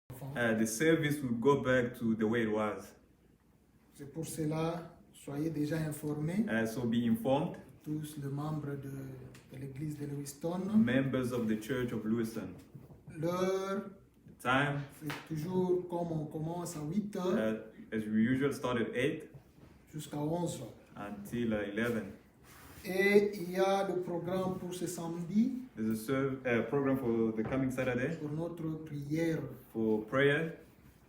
the service will go back to the way it was. C'est pour cela, soyez déjà informés, So be informed, tous les membres de l'église de Lewiston. members of the Church of Lewiston. L'heure, Time, c'est toujours comme on commence à 8 heures as we usually start at 8 jusqu'à 11 heures. until 11. Et il y a le programme pour ce samedi, There's a program for the coming Saturday pour notre prière. for prayer.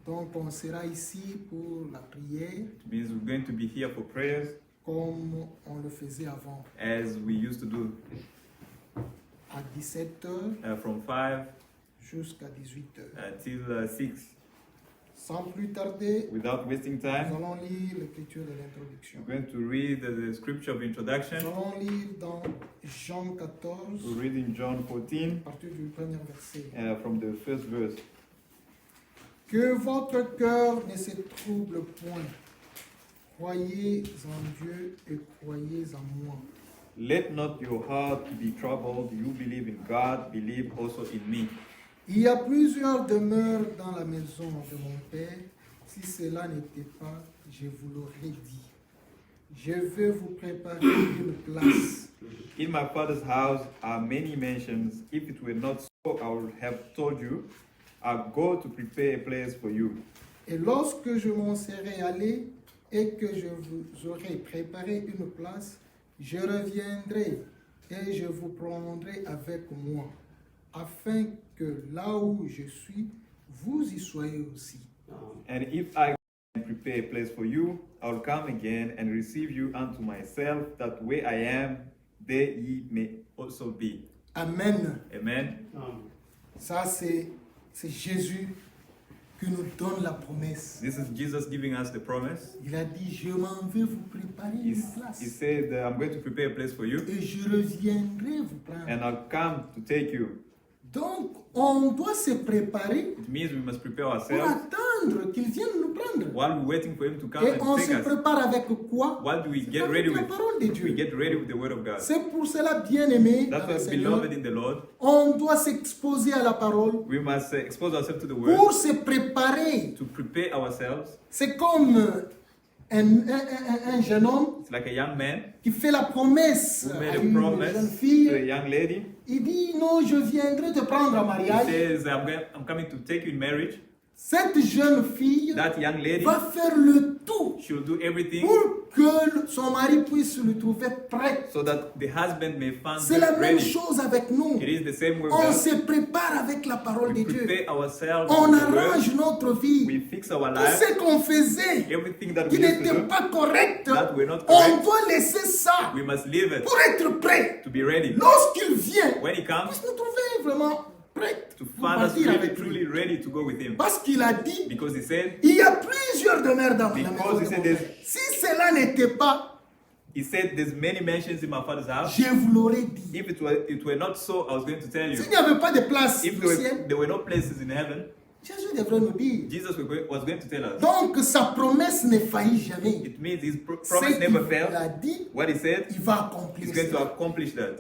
Donc on sera ici pour la prière It means we're going to be here for prayers comme on le faisait avant, as we used to do à 17 heures from 5 jusqu'à 18 heures. till 6. Sans plus tarder, Without wasting nous time, allons lire l'écriture de l'introduction. we're going to read the scripture of Nous introduction. allons lire dans Jean 14, We're reading John 14 à partir du premier verset. from the first verse. Que votre cœur ne se trouble point. Croyez en Dieu et croyez en moi. Let not your heart be troubled. You believe in God, believe also in me. Il y a plusieurs demeures dans la maison de mon Père. Si cela n'était pas, je vous l'aurais dit. Je vais vous préparer une place. In my Father's house are many mansions. If it were not so, I would have told you, I'll go to prepare a place for you. Et lorsque je m'en serai allé et que je vous aurai préparé une place, je reviendrai et je vous prendrai avec moi, afin que là où je suis, vous y soyez aussi. And if I prepare a place for you, I'll come again and receive you unto myself, that where I am, there ye may also be. Amen. Amen. Ça, c'est Jésus qui nous donne la promesse. This is Jesus giving us the promise. Il a dit, je m'en vais vous préparer He une place. said, I'm going to prepare a place for you, Et je reviendrai vous prendre. and I'll come to take you. Donc, on doit se préparer It means we must prepare pour ourselves attendre qu'il vienne nous prendre. while we're waiting for him to come Et on and se take us. prépare avec quoi? What do we C'est get avec ready la with? parole de We Dieu. get ready with the word of God. C'est pour cela, bien-aimés, dans That's le why, Seigneur, beloved in the Lord, on doit s'exposer à la parole we must expose ourselves to the word pour se préparer. to prepare ourselves. C'est comme un jeune homme It's like a young man qui fait la promesse who à made a une jeune promise to a fille. young lady. Il dit, non, je viendrai te prendre en He mariage. says, I'm coming to take you in marriage. Cette jeune fille That young lady, va faire le tout she'll do everything pour que son mari puisse le trouver prêt. so that the husband may find C'est la her même ready. chose avec nous. It is the same way On with se prépare avec la parole us. We de Dieu. prepare ourselves On with the word. arrange notre vie. We fix our Tout lives. ce qu'on faisait Everything that qui we used to n'était do, pas correct, that we're not on correct, doit laisser ça we must leave it pour être prêt. to be ready. Lorsqu'il vient, When he on comes, puisse nous trouver vraiment prêts to pour find us partir really, avec truly lui. ready to go with him. Parce qu'il a dit, Because he said, il y a plusieurs demeures dans la maison Because he de said mon there's- Père. Si cela n'était pas, there's many mansions in my Father's house. je vous l'aurais dit. If it were not so, I was going to tell you. S'il n'y avait pas de place If au ciel, there were no places in heaven, Jésus devrait nous dire. Jesus was going to tell us. Donc sa promesse ne faillit jamais. It means his Ce promise qu'il never failed. a dit, What he said, il va accomplir he's going to ça. accomplish that.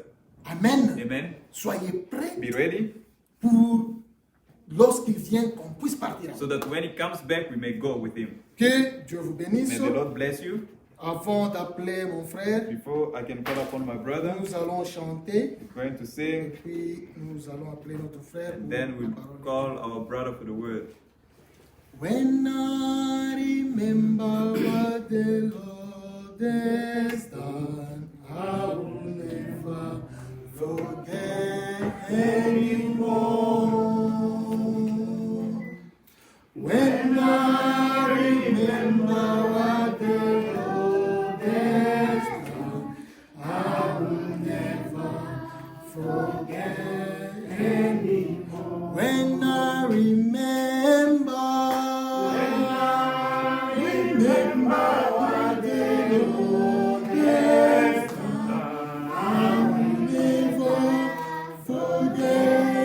Amen. Amen. Soyez prêts Be ready pour lorsqu'il vient qu'on puisse partir. so that when he comes back, we may go with him. Que Dieu vous bénisse. May the Lord bless you. Avant d'appeler mon frère, Before I can call upon my brother, nous allons chanter. we're going to Et sing, puis nous allons appeler notre frère. and pour then la we'll parole. call our brother for the word. When I remember what the Lord has done, I will never forget anymore. When I remember what the Lord has done, I will never forget anymore. When I remember what the Lord has done, I will never forget.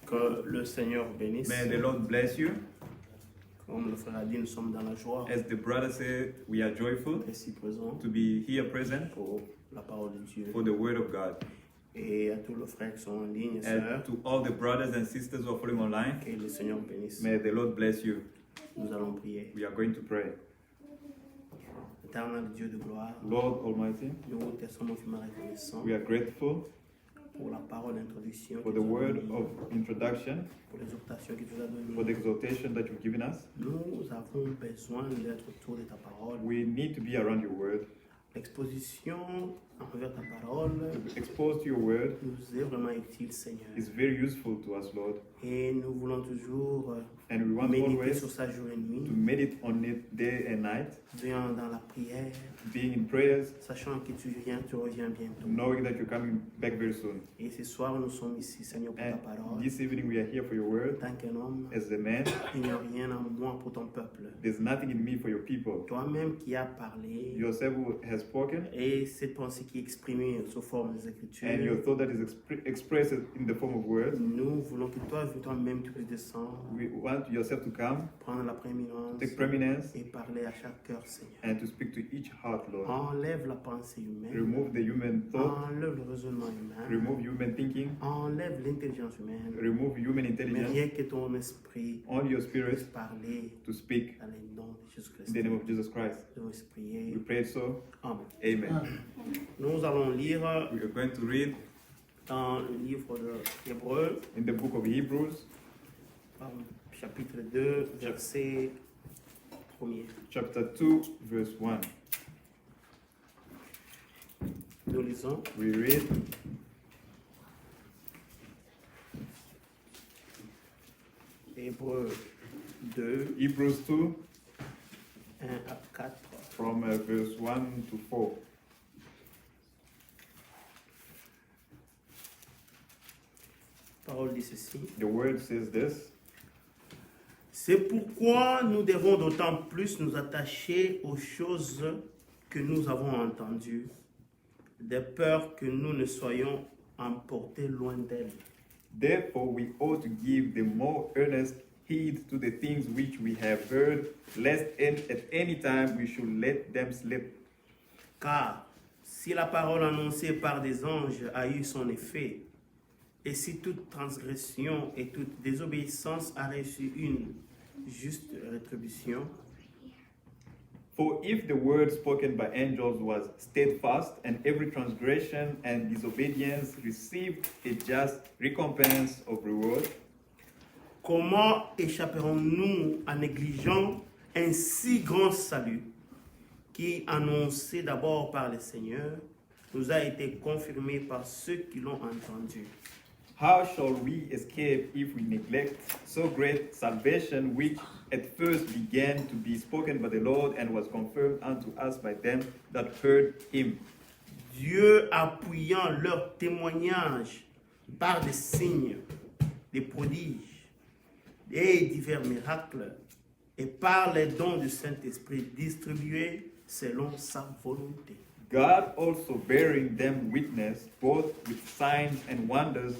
Que le Seigneur bénisse. May the Lord bless you. Comme le frère a dit, nous sommes dans la joie As the brother said, we are joyful ici présent to be here present pour la parole de Dieu. for the word of God. Et à tous les frères qui sont en ligne et And sœurs, to all the brothers and sisters who are following online, que le Seigneur bénisse. may the Lord bless you. Nous allons prier. We are going to pray. Éternel Dieu de gloire, Lord Almighty, nous te sommes infiniment reconnaissants we are grateful pour la parole d'introduction, for que the tu as word donnée, of introduction, pour l'exhortation que tu as donnée. for the exhortation that you've given us. Nous avons besoin d'être autour de ta parole. We need to be around your word, L'exposition envers ta parole to be exposed to your word nous est vraiment utile, Seigneur. is very useful to us, Lord. Et nous voulons toujours And we want méditer always sur ça jour et to nuit, meditate on it day and night, veillant dans la prière, being in prayers, sachant que tu viens, tu reviens bientôt. knowing that you're coming back very soon. Et ce soir, nous sommes ici, Seigneur, pour ta And parole. this evening we are here for your En word. tant qu'un homme, As a man, il n'y a rien en moi pour ton peuple. there's nothing in me for your people. Toi-même qui as parlé, Yourself who has spoken, et cette pensée qui est exprimée sous forme des Écritures, and your thought that is expressed in the form of words. nous voulons que toi-même tu puisses descendre, We want yourself to come, prendre la prééminence take preeminence, et parler à chaque cœur, Seigneur. and to speak to each heart, Lord. Enlève la pensée humaine, Remove the human thought, enlève le raisonnement humain, remove human thinking, enlève l'intelligence humaine, remove human mais intelligence, rien que ton esprit only your puisse spirit parler to speak dans le nom de Jésus-Christ. in the name of Jesus Christ. Nous allons prier. We pray so. Amen. Amen. Nous allons lire We are going to read dans le livre de Hébreux, in the book of Hebrews, chapitre 2, verset 1er. chapter 2, verse 1. Nous lisons. We read, Hébreux 2, Hebrews 2, 1 à 4. from verse 1 to 4. Parole dit ceci. The word says this. C'est pourquoi nous devons d'autant plus nous attacher aux choses que nous avons entendues, de peur que nous ne soyons emportés loin d'elles. Therefore, we ought to give the more earnest heed to the things which we have heard, lest at any time we should let them slip. Car si la parole annoncée par des anges a eu son effet, et si toute transgression et toute désobéissance a reçu une juste rétribution, For if the word spoken by angels was steadfast, and every transgression and disobedience received a just recompense of reward, comment échapperons-nous en négligeant un si grand salut qui, annoncé d'abord par le Seigneur, nous a été confirmé par ceux qui l'ont entendu? how shall we escape if we neglect so great salvation, which at first began to be spoken by the Lord and was confirmed unto us by them that heard him? Dieu appuyant leur témoignage par des signes, des prodiges et divers miracles, et par les dons du Saint-Esprit distribués selon sa volonté. God also bearing them witness, both with signs and wonders,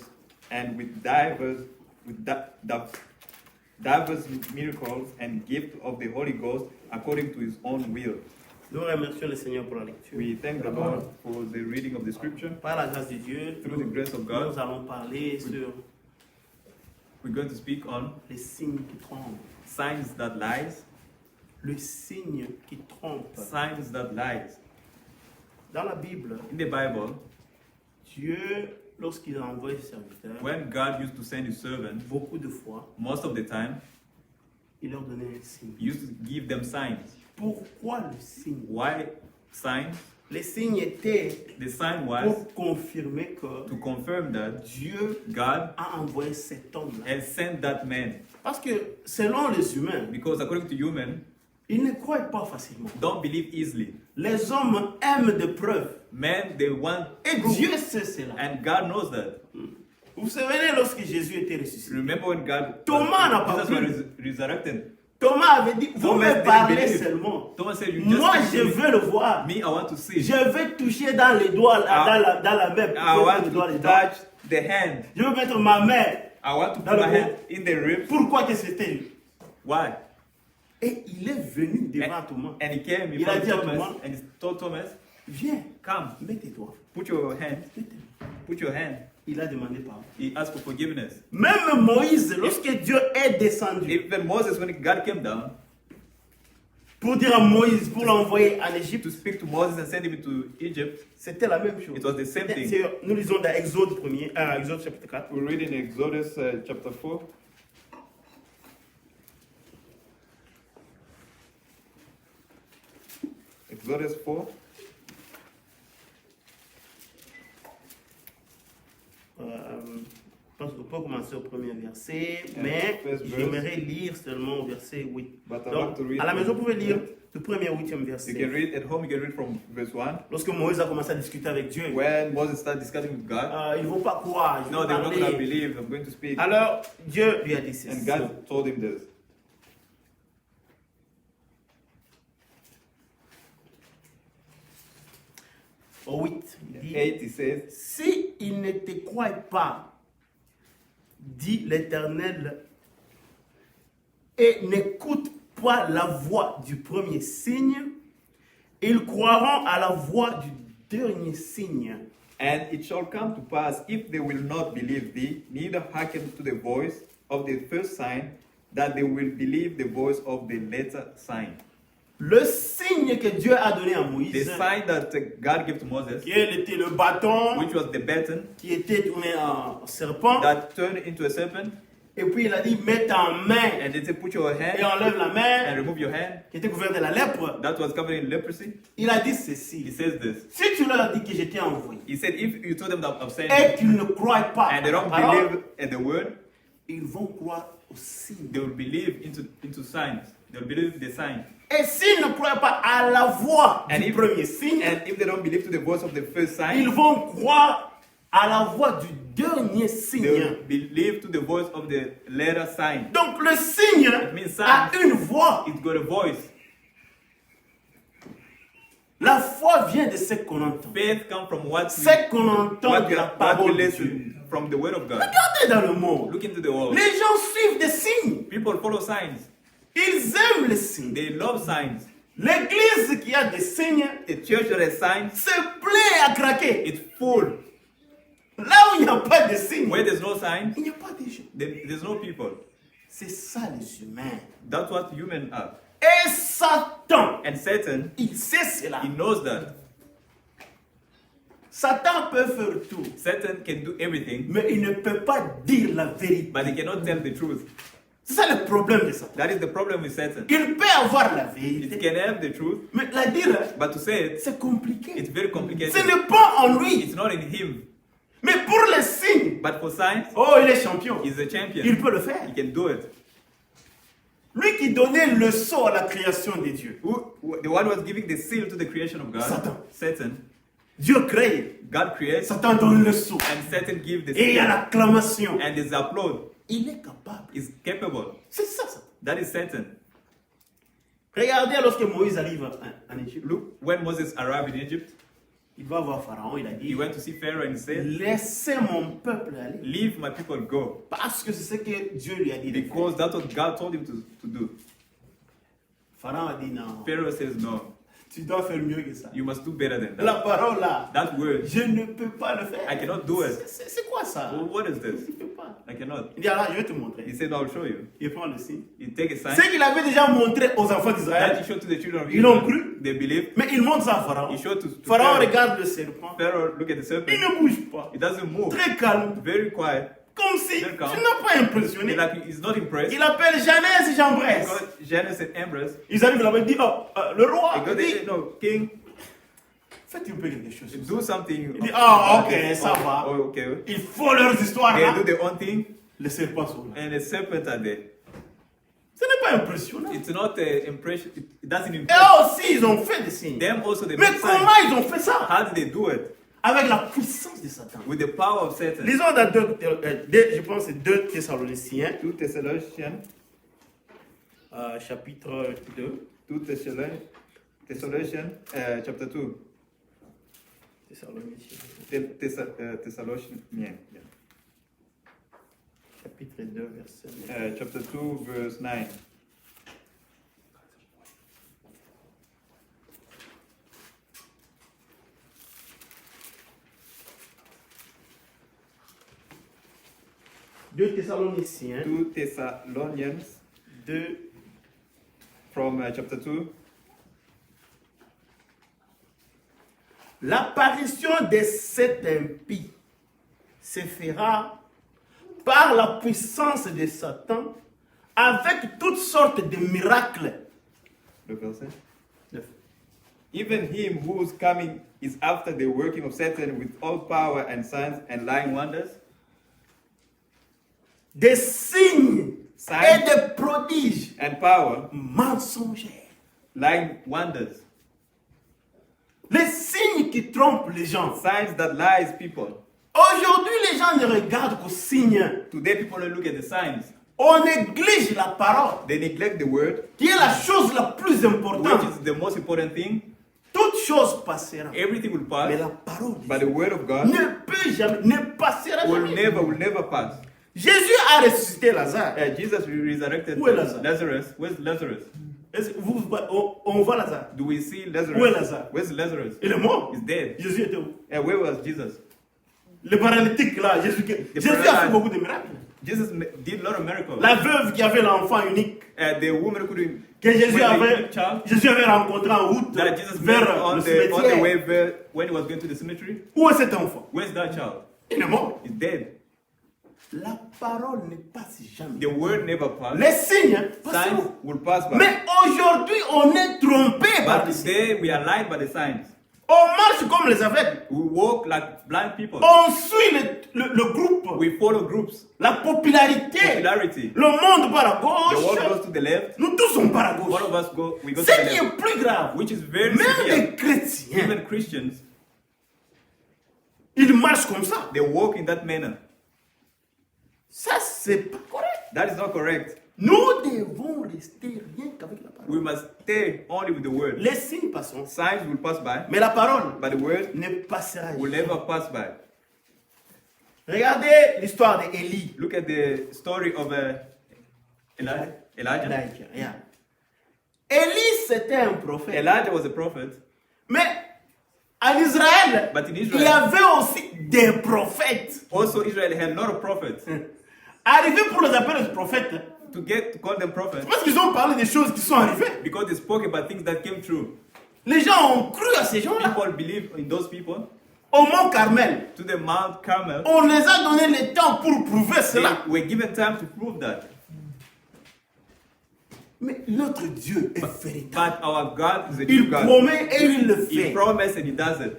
and with divers miracles and gift of the Holy Ghost according to his own will. Nous remercions le Seigneur pour la lecture. We thank the Lord for the reading of the scripture. Par la grâce de Dieu, Through the grace of God, nous allons parler sur we're going to speak on les signes qui trompent. signs that lies, Le signe qui trompe. signs that lies. Dans la Bible, In the Bible, Dieu, lorsqu'il a envoyé ses serviteurs, when God used to send his servants, beaucoup de fois, most of the time, il leur donnait un signe. he used to give them signs. Pourquoi le signe? Why signs? Les signes étaient The sign was pour confirmer que to confirm that Dieu God a envoyé cet homme-là. has sent that man. Parce que selon les humains, Because according to human, ils ne croient pas facilement. don't believe easily. Les hommes aiment des preuves. Men, they want Et proof. Dieu sait cela. And God knows that. Vous vous souvenez lorsque Jésus était ressuscité? Remember when God Thomas n'a pas Jesus cru. was resurrected. Thomas avait dit, vous Thomas me didn't parlez believe. seulement. Thomas said, you just Moi, speak je to me. veux le voir. Me, I want to see. Je veux toucher dans les doigts, dans la main. I want les doigts to dedans. touch the hand. Je veux mettre ma main. I want to Dans put le my ventre. hand in the ribs. Pourquoi que c'était? Why? Et il est venu devant Thomas. And he came, he Il a found dit à Thomas, Thomas, and he told Thomas, Viens, come, mets tes doigts. put your hand, put your hand. Il a demandé pardon. He asked for forgiveness. Même Moïse, lorsque Dieu est descendu Even Moses, when God came down pour dire à Moïse, pour l'envoyer en Égypte, to speak to Moses and send him to Egypt, c'était la même chose. it was the same thing. Nous lisons dans Exode 1er, Exode chapitre 4. We read in Exodus chapter 4. Exodus 4. Je pense qu'on peut commencer au premier verset, Yeah, mais first verse. j'aimerais lire seulement au verset 8. But I Donc, want to read à la maison, vous pouvez lire from- le premier au 8e You can verset. read at home, you can read from verse 1. Lorsque Moïse a commencé à discuter avec Dieu, When Moses started discussing with God, ils ne vont pas croire, ils no, vont they're not going to parler. believe, I'm going to speak. Alors, Dieu lui a dit ceci. And God told him this. Au 8, il dit, 8, he says, si il ne te croit pas, dit l'Éternel, et n'écoute pas la voix du premier signe, ils croiront à la voix du dernier signe. and it shall come to pass, if they will not believe thee, neither hearken to the voice of the first sign, that they will believe the voice of the latter sign. Le signe que Dieu a donné à The Moïse, sign that God gave to Moses, qui était le bâton, which was the baton qui était tourné en serpent, that turned into a serpent, et puis il a dit, mets ta main and they said, put your et hand enlève la and main, remove your hand, qui était couverte de la lèpre. that was covered in leprosy. Il a dit He ceci, says this. si tu leur dis que je t'ai envoyé, He said, if you told them that I'm saying et qu'ils ne croient pas and they à la don't parole, believe in the word, ils vont croire au signe. they will believe into signs. They will believe the sign. Et s'ils ne croient pas à la voix And du if, premier signe, and if they don't believe to the voice of the first sign, ils vont croire à la voix du dernier they signe. will believe to the voice of the latter sign. Donc le signe means a sign. une voix. It's got a voice. La foi vient de ce qu'on entend. Faith comes from what Ce qu'on entend what de we, la what we parole de Dieu. listen from the word of God. Regardez dans le monde. Look into the world. Les gens suivent des signes. People follow signs. Ils aiment les signes. They love signs. L'église qui a des signes The church that has signs, se plaît à craquer. it's full. Là où il n'y a pas de signes, Where there's no signs, il n'y a pas de gens. there's no people. C'est ça les humains. That's what humans are. Et Satan, And Satan, il sait cela. he knows that. Satan peut faire tout, Satan can do everything, mais il ne peut pas dire la vérité. but he cannot tell the truth. C'est ça le problème de Satan. That is the problem with Satan. Il peut avoir la It vérité, can have the truth, mais la dire, but to say it, c'est compliqué. it's very complicated. Ce n'est pas en lui. It's not in him. Mais pour les signes, But for signs, oh, il est champion. he's a champion. Il peut le faire. He can do it. Lui qui donnait le sceau à la création de Dieu. The one who was giving the seal to the creation of God, Satan. Satan. Dieu crée. God creates, Satan donne le sceau. and Satan gives the Et il y a seal, l'acclamation. and there's applaud. Il est capable. Is capable. C'est ça, Satan. That is Satan. Regardez lorsque Moïse arrive en Égypte. Look, when Moses arrived in Egypt, Il va voir Pharaon, il a he dit, went to see Pharaoh and he said, laissez mon peuple aller. leave my people go. Parce que c'est ce que Dieu lui a dit de faire. Because that's what God told him to do. Pharaon a dit non, Pharaoh says, no, tu dois faire mieux que ça. you must do better than La that. parole là, That word, je ne peux pas le faire. I cannot do it. C'est quoi ça? Well, what is Je this? ne peux pas. I cannot. Il dit alors, je vais te montrer. He said, I'll show you. Il prend le signe. You take a sign Ce qu'il avait déjà montré aux enfants that d'Israël, you show to the children of Ils l'ont Israel. cru. They believe. mais il montre ça à Pharaon. He showed to Pharaon Pharaoh. regarde le serpent. Pharaoh, look at the Il serpent. ne bouge pas. It doesn't move. Très calme. Very quiet. Comme si tu Très calme. n'as pas impressionné. He's not impressed. Il appelle Jeannès et Jean-Bresse. Because Janus and Ambrose, Ils arrivent là-bas, ils disent, oh, le roi, they go il dit, there, no, king, faites un peu quelque chose. do something. Il dit, ah, ok, ça va. Oh, okay. Ils font leurs histoires They là. do their own thing, Les serpents sont là. and the serpents are there. Ce n'est pas impressionnant. It's not impression. It doesn't Et impress. eux aussi, ils ont fait des signes. Them also, they Mais make comment signs. ils ont fait ça? How did they do it? Avec la puissance de Satan. With the power of Satan. Lisons dans je pense que c'est 2 Thessaloniciens, 2 Thessalonians chapitre 2. 2 Thessalonians, chapter 2. Thessalonians, yeah. Chapitre 2, verset 9. Chapter 2, verse 9. Deux Thessaloniciens 2 Thessalonians 2, from chapter 2. l'apparition de cet impie se fera par la puissance de Satan avec toutes sortes de miracles. The verse. 9. Even him whose coming is after the working of Satan with all power and signs and lying wonders, Des signes et des prodiges and power, mensongers. lying wonders, Les signes qui trompent les gens. signs that lies people. Aujourd'hui, les gens ne regardent qu'aux signes. Today people don't look at the signs. On néglige la parole, They neglect the word, qui est la chose la plus which importante. is the most important thing. Toute chose passera. Everything will pass, Mais la parole but the word of God ne peut jamais, ne passera will jamais. never pass. Jésus a ressuscité Lazare. Jesus resurrected Où est Lazare? Lazarus. Where's Lazarus? On voit Lazare. Do we see Lazarus? Où est Lazare? Where's Lazarus? Il est mort. He's dead. Jésus était où? And where was Jesus? Le paralytique là, Jésus a fait paralyzed. beaucoup de miracles. Jesus did a lot of miracles. La veuve qui avait l'enfant unique, The woman who couldn't que Jésus when they avait, took child, Jésus avait rencontré en route that Jesus met vers on le the cimetière. way when he was going to the cemetery. Où est cet enfant? Where's that child? Il est mort. He's dead. La parole ne passe jamais. The word never passed. Les signes Signs passeront. will pass by. Mais aujourd'hui, on est trompé par But les signes. today we are lied by the signs. On marche comme les aveugles. We walk like blind people. On suit le groupe, We follow groups. la popularité. Popularity. Le monde par à The world gauche. goes to the left. Nous tous on part à One gauche. of us we go to Ce the qui left. est plus grave, Which is very même severe. les chrétiens, Even Christians, ils marchent comme ça. they walk in that manner. Ça, c'est pas correct. That is not correct. Nous devons rester rien qu'avec la parole. We must stay only with the word. Les signes passeront, Signs will pass by, mais la parole but the word ne passera will jamais. never pass by. Regardez l'histoire d'Élie. Look at the story of Elijah. Elijah, yeah. Élie, c'était un prophète. Elijah was a prophet, Mais en Israël, but in il y Israel, avait aussi des prophètes. also Israel had a lot of prophets. Arrivés pour les appeler des prophètes, To call them prophets, parce qu'ils ont parlé des choses qui sont arrivées. because they spoke about things that came true. Les gens ont cru à ces gens-là. People believe in those people. Au Mont Carmel, To the Mount Carmel, on les a donné le temps pour prouver they cela. were given time to prove that. Mais notre Dieu est véritable. But our God is a true Il God. promet et il le He fait. promised and he does it.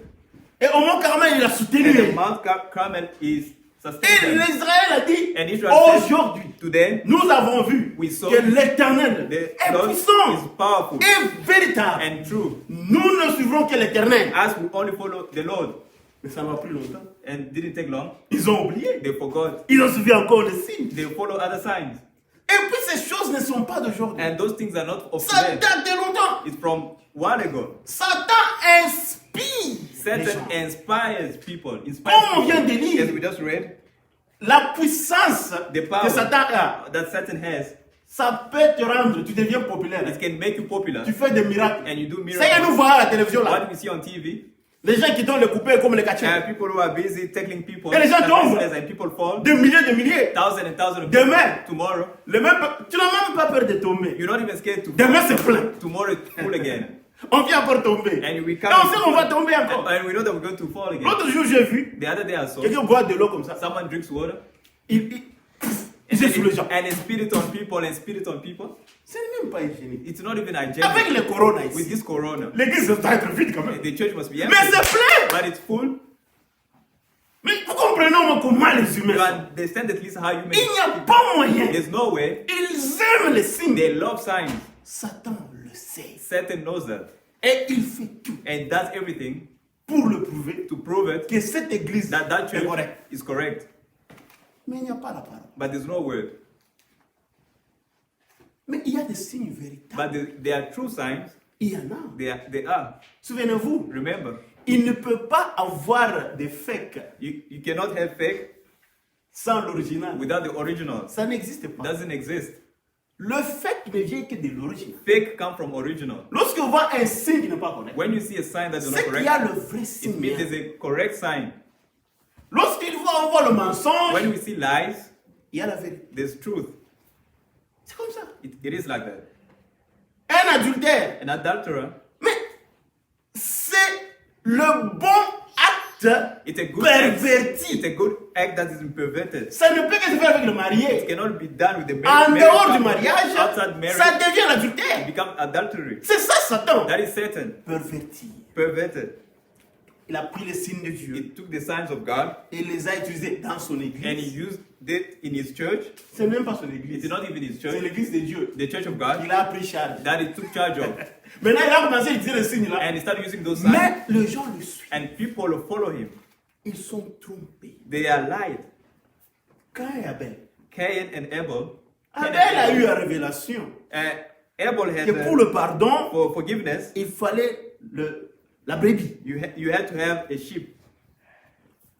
Et au Mont Carmel, il a And soutenu. the Mount Carmel is Et sustained. l'Israël a dit, And Israel said, aujourd'hui, today, nous avons vu we saw que l'Éternel the est Lord puissant is powerful et véritable. and true. Nous ne suivrons que l'Éternel. As we only follow the Lord, Mais ça m'a pris longtemps. and didn't take long, Ils ont oublié. they forgot. Ils ont suivi encore les signes. They follow other signs. Et puis ces choses ne sont pas d'aujourd'hui. And those things are not of Ça today. date de longtemps. It's from while ago. Satan inspire les Satan gens. inspires people. Comme on vient de lire. As we just read, La puissance the que power Satan a, that Satan has, ça peut te rendre, tu deviens populaire. it can make you popular. Tu fais des miracles. And you do C'est que nous miracles. voyons à la télévision là. What we see on TV, Les gens qui donnent les coupés comme les catcheurs. people who are busy tackling people, Et les gens tombent. and people fall, Des milliers. thousands and thousands of Demain. people. Tomorrow, Tu n'as même pas peur de tomber. you're not even scared to Demain c'est plein. Tomorrow it's full again. On vient encore tomber. And we Et come. on sait qu'on va tomber encore. And we know that we're going to fall again. L'autre jour j'ai vu The other day I saw quelqu'un boire de l'eau comme ça. someone drinks water Il s'est sous les gens. and it spit it on people and spit it on people. C'est même pas hygiénique. It's not even Avec hygienic. le corona With ici. this corona, L'église doit être vide quand même. the church must be Mais empty. c'est plein. But it's full. Mais vous comprenez moi, comment les humains You sont. understand at least how you Il make n'y a pas moyen. There's no way. Ils aiment les signes. They love signs. Satan le sait. Satan knows that. Et il fait tout And does everything pour le prouver to prove it que cette église that that est church correcte. is correct. Mais il n'y a pas la parole. But there's no word. Mais il y a des signes véritables. But there are true signs. Il y en a. They are. Souvenez-vous, Remember, il ne peut pas avoir des fakes you cannot have fake sans l'original. without the original. Ça n'existe It pas. doesn't exist. Le fake ne vient que de l'original. Fake come from original. Lorsque vous voyez un signe qui n'est pas correct, When you see a sign that is not c'est qu'il y a correct, le vrai it signe. means there's a correct sign. Lorsqu'il voit, on voit le mensonge, When we see lies, il y a la vérité. there's truth. C'est comme ça. It is like that. Un adultère, An adulterer, mais c'est le bon acte it's a good act. perverti. It's a good act that is perverted. Ça ne peut que se faire avec le It marié. cannot be done with the En married dehors du couple. mariage, Outside marriage, ça devient it l'adultère. becomes adultery. C'est ça Satan. That is Satan. Perverti. Perverted. Il a pris les signes de Dieu He took the signs of God et les a utilisés dans son and he église. used it in his church. C'est même pas son It's église. not even his C'est church, l'église de Dieu. the church of God, Il a pris charge. that he took charge of. Maintenant, il a commencé à utiliser les signes là. And he started using those signs. Mais les gens le suivent. And people follow him. Ils sont trompés. They are lied. Quand Abel. Cain and Abel. Cain Abel and a Abel. eu la révélation Abel que had pour le pardon, for forgiveness, il fallait la brebis. you had to have a sheep.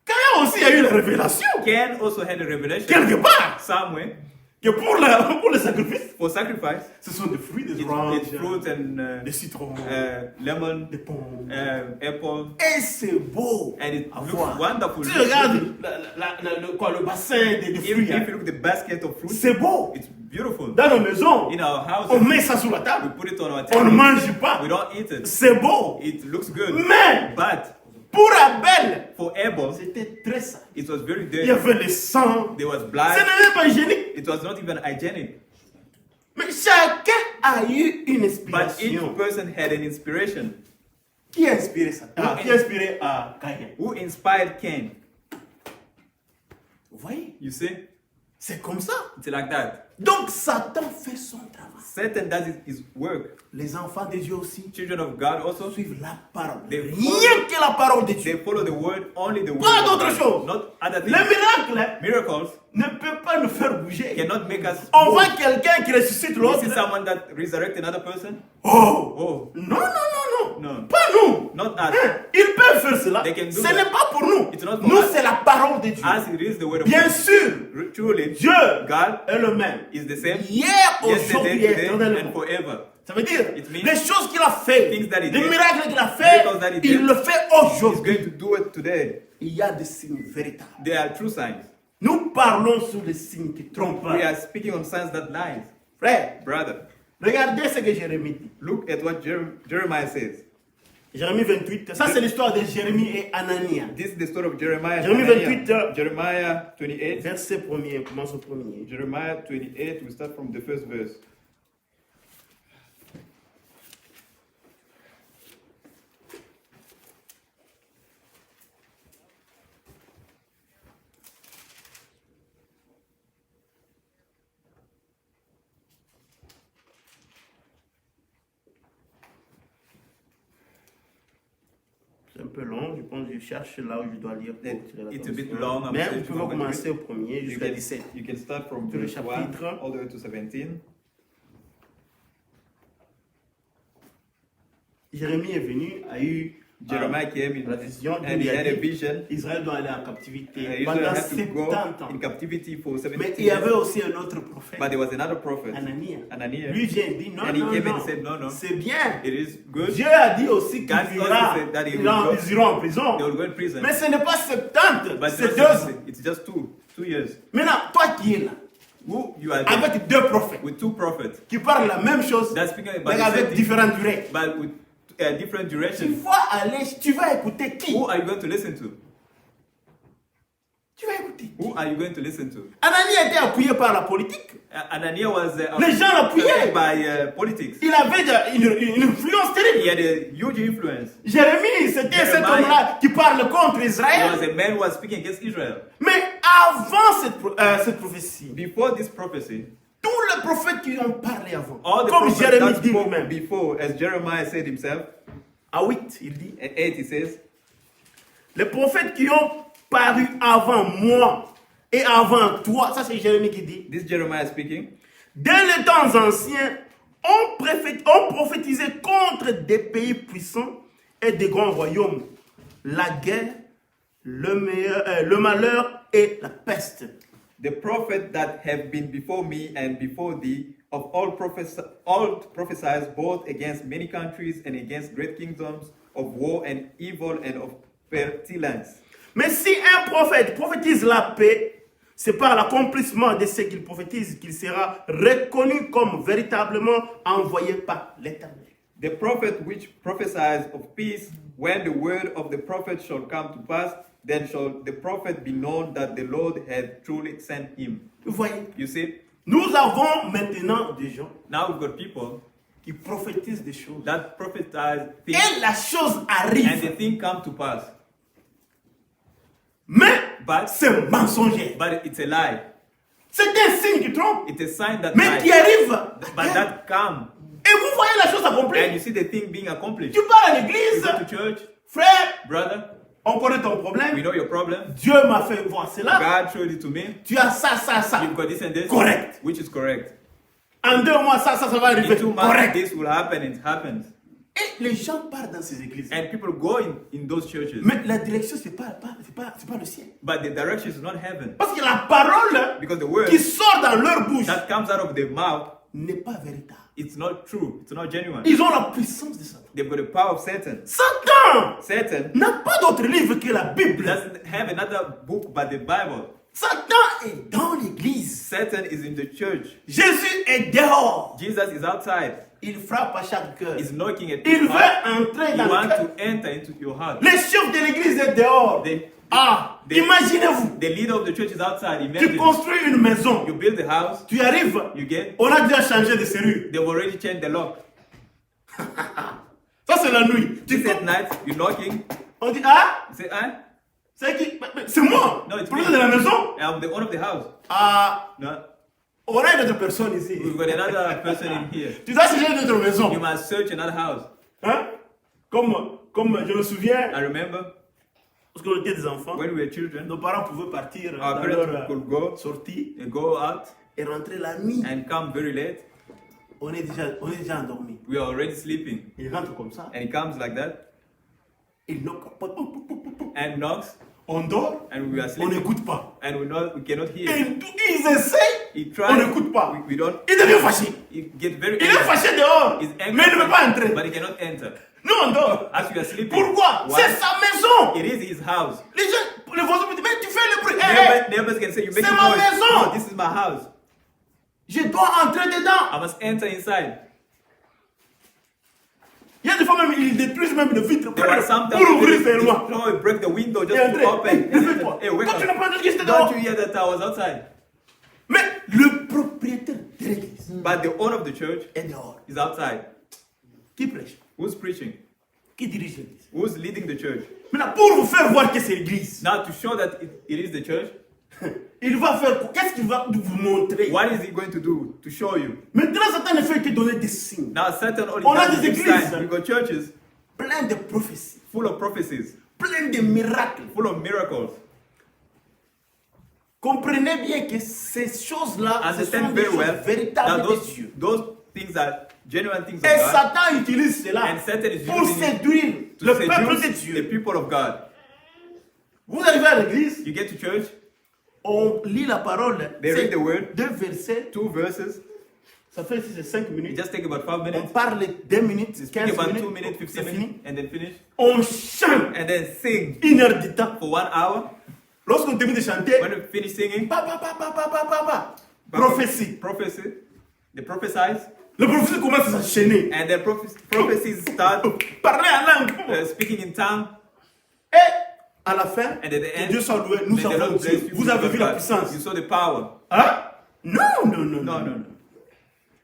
Cain aussi a eu la révélation, Cain also had a revelation quelque part, somewhere que pour le sacrifice, for sacrifice. ce sont des fruits, des It's oranges, fruit and des citrons, lemon, des pommes. apple, Et c'est beau and it à looks voir. wonderful. Tu regardes le bassin des If fruits, hein, you look at the basket of fruit, c'est beau. it's beautiful. Dans nos maisons, In our on houses, met ça sur la we table. put it on our On ne table. mange pas. We don't eat it. C'est beau. It looks good. Mais But pour Abel, for Abel, c'était très sale. it was very Il y dirty. avait le sang. There was Ce blood. n'est même pas hygiénique. It was not even hygienic. Mais chacun a eu une But inspiration. each person had an inspiration. Qui a inspiré ça? Qui a inspiré Caïn? Who inspired Cain? Vous voyez? You see? C'est comme ça. It's like that. Donc Satan fait son travail. Satan does his work. Les enfants de Dieu aussi Children of God also, suivent la parole. They Rien que la parole de they Dieu. follow the word, only the word. Pas of d'autre God, chose. not other Les things. miracles Miracles ne peuvent pas nous faire bouger. cannot make us. On move. voit quelqu'un qui ressuscite You l'autre. see someone that resurrect another person? Oh! Oh, Non, non, non, non. no, Pas nous. not us. Ils peuvent faire cela. They can do Ce that. n'est pas pour nous. It's not for Nous, us. c'est la parole de Dieu. As it is the word of Bien God. sûr, Truly, Dieu God est le même. is the same Hier, aujourd'hui yesterday, et today, and éternellement. forever. Ça veut dire, It means les choses qu'il a fait, things that he les did, miracles qu'il a fait, miracles that he il did, le fait He's aujourd'hui. going to do it today. Il y a des signes véritables. There are true signs. Nous parlons sur les signes qui trompent. We are speaking on signs that lies. Frère, Brother, regardez ce que Jérémie dit. look at what Jeremiah says. Jérémie 28, ça c'est l'histoire de Jérémie et Anania. This is the story of Jeremiah. and Jérémie Hananiah. 28, Jeremiah 28. Verset 1er, on commence au premier. Jeremiah 28, we start from the first verse. C'est un peu long, je pense que je cherche là où je dois lire. Pour tirer It's a bit l'attention. long. I'm Mais sorry on to peut go commencer into au premier it. You jusqu'à can, 17. you can start from Tout le verse 1 chapitre. all the way to 17. Jérémie est venu, a eu Jeremiah came la vision, and he Dieu lui had a a dit, vision. Israël doit aller en captivité Israel pendant had to go 70 ans. in captivity for 70 Mais il y avait years. aussi un autre prophète, But there was another prophet, Anania. Ananias. Lui vient et dit non, And he non, came and non, said, no, no. c'est bien. It is good. Dieu a dit aussi qu'il God also ira, said that he ils will go. iront en prison. They will go in prison. Mais ce n'est pas 70, But c'est it's 2 ans. just, it's just two years. Maintenant, toi qui es là, Who you are there avec 2 prophètes, with two prophets qui parlent la même chose, that's speaking mais about the avec same thing, différentes durées. but with different Tu directions. vas aller, tu vas écouter qui? Who are you going to listen to? Tu vas écouter. Who are you going to listen to? Anania était appuyé par la politique. Ananias was Les gens l'appuyaient. affected by politics. Il avait une influence terrible. He had a huge influence. Jérémie, c'était cet Jeremiah. homme-là qui parle contre He Israël. was a man who was speaking against Israel. Mais avant cette prophétie, Before this prophecy, tous les prophètes qui ont parlé avant, all the comme prophets Jérémie that dit spoke lui-même, before, as Jeremiah said himself, à 8, il dit, at 8 he says, les prophètes qui ont paru avant moi et avant toi, ça c'est Jérémie qui dit, this Jeremiah speaking, dès les temps anciens, on prophétisait contre des pays puissants et des grands royaumes, la guerre, le malheur et la peste. The prophets that have been before me and before thee, of all prophesied both against many countries and against great kingdoms, of war and evil and of pestilence. Mais si un prophète prophétise la paix, c'est par l'accomplissement de ce qu'il prophétise qu'il sera reconnu comme véritablement envoyé par l'Éternel. The prophet which prophesies of peace, when the word of the prophet shall come to pass, then shall the prophet be known that the Lord hath truly sent him. Vous voyez, You see, nous avons maintenant des gens now we've got people qui prophétisent des choses. that prophesize things Et la chose and the arrive. thing come to pass. Mais But, c'est mensonger. but it's a lie. C'est un signe qui trompe. It's a sign that Mais qui lies. arrive. But that come. Et vous voyez la chose And accomplie. you see the thing being accomplished. Tu pars à You l'église. go to church, Frère, brother, on connaît ton we problème. know your problem. Dieu m'a fait voir cela. God showed it to me. Tu as ça, ça, ça. You've got this and this. Correct. Which is correct. En 2 mois, ça va In arriver. 2 months, Correct. this will happen and it happens. Et les gens partent dans ces églises. And people go in those churches. Mais la direction, c'est pas le ciel. But the direction is not heaven. Parce que la parole Because the word qui sort dans leur bouche that comes out of their mouth, n'est pas véritable. it's not true. It's not genuine. Ils ont la puissance de Satan. They've got the power of Satan. Satan Satan n'a pas d'autre livre que la Bible. doesn't have another book but the Bible. Satan est dans l'église. Satan is in the church. Jésus est dehors. Jesus is outside. Il frappe à chaque cœur. He's knocking at Il your heart. veut entrer He dans le wants cœur. to enter into your heart. Le chef de l'église est dehors. The Imaginez-vous. the leader of the church is outside. Tu Imagine. construis une maison. You build the house. Tu arrives. You get. On a déjà changé de serrure. They've already changed the lock. Ça, c'est la nuit. Tu This at night. You're knocking. On dit, ah, You say, "Huh? c'est qui? C'est moi. No, it's Le me. propriétaire de la maison. I'm the owner of the house." Ah, No. on a une autre personne ici. We've got another person in here. Tu dois changer une autre maison. You must search another house. Hein? Comme je me souviens, I remember lorsqu'on était des enfants, when we were children, nos parents pouvaient partir our dans parents leur could go sortie and go out et rentrer la nuit. and come very late. On est déjà endormi. We are already sleeping. Il rentre comme ça. And he comes like that Il knock. and knocks On dort. and we are On sleeping n'écoute pas. and we cannot Et hear. ils essayent. He On tries. n'écoute pas. We don't. Il devient fâché. He gets very Il est angry. fâché dehors. He's angry, Mais il ne peut pas entrer. but he cannot enter. Nous, on dort. As we are sleeping. Pourquoi? Why? C'est sa maison. It is his house. Les gens, les voisins me disent, mais tu fais le bruit. Hey, Neighbors can say, "You make c'est a ma noise." maison. No, this is my house. je dois entrer dedans. I must enter inside. Il y a des fois même, ils détruisent même le vitre There are sometimes pour ouvrir they seulement. destroy, break the window Et just to entrer. open. Réveille-toi. Hey, wake Toi, tu n'as up. pas entendu que j'étais dehors. Don't you hear that I was outside? Mais le propriétaire de l'église But the owner of the church est dehors. is outside. Qui prêche? Who's preaching? Qui dirige l'église? Who's leading the church? Maintenant, pour vous faire voir que c'est l'église, Now, to show that it is the church, il va faire quoi? Qu'est-ce qu'il va vous montrer? what is he going to do to show you? Maintenant, Satan ne fait que donner des signes. Now, Satan only On a does des give églises. signs. We got churches Plein de prophéties, full of prophecies, plein de miracles. full of miracles. Comprenez bien que ces choses-là, ce sont Understand des very well choses véritables that de Dieu. those things are genuine things of Et God. Satan utilise cela And Satan is pour using it séduire to le peuple de seduce the Dieu. people of God. Vous arrivez à l'église, You get to church, on lit la parole, They c'est read the word. 2 versets, 2 verses, ça fait 5 it minutes. just take about 5 On minutes. parle 2 minutes, Speak 15 about 2 minutes, minutes, 15 c'est fini. minutes, and then finish. On chante And then sing 1 heure du temps. for 1 hour. Lorsqu'on termine de chanter, When we finish singing, prophétie. prophecy, they prophesize, Le prophétie commence à s'enchaîner. and the prophecies start Parler en langue. speaking in tongue. Et à la fin, And at the que end, Dieu soit loué, nous may the avons Lord bless Dieu. you Vous with avez vu la God. puissance. You saw the power. Hein? Non. No, no, no.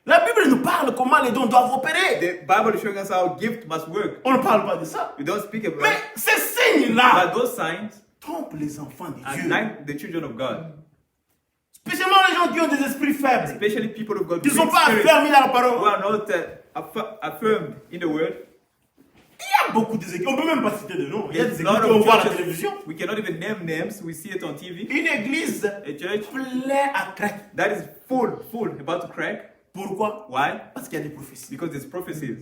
La Bible nous parle comment les dons doivent opérer. The Bible is showing us how gift must work. On ne parle pas de ça. We don't speak about Mais it. ces signes-là But those signs trompent les enfants de are Dieu. like the children of God, Spécialement les gens qui ont des esprits faibles. especially people of God Qui ne sont weak pas spirits, affermis dans la who parole. are not affirmed in the word. Il y a beaucoup d'églises. On ne peut même pas citer de nom. Il y a des There's églises a lot qu'on of voit à la churches. télévision. We cannot even name names. We see it on TV. Une église A church pleine à craquer. that is full, about to crack. Pourquoi? Why? Parce qu'il y a des prophéties. Because there's prophecies.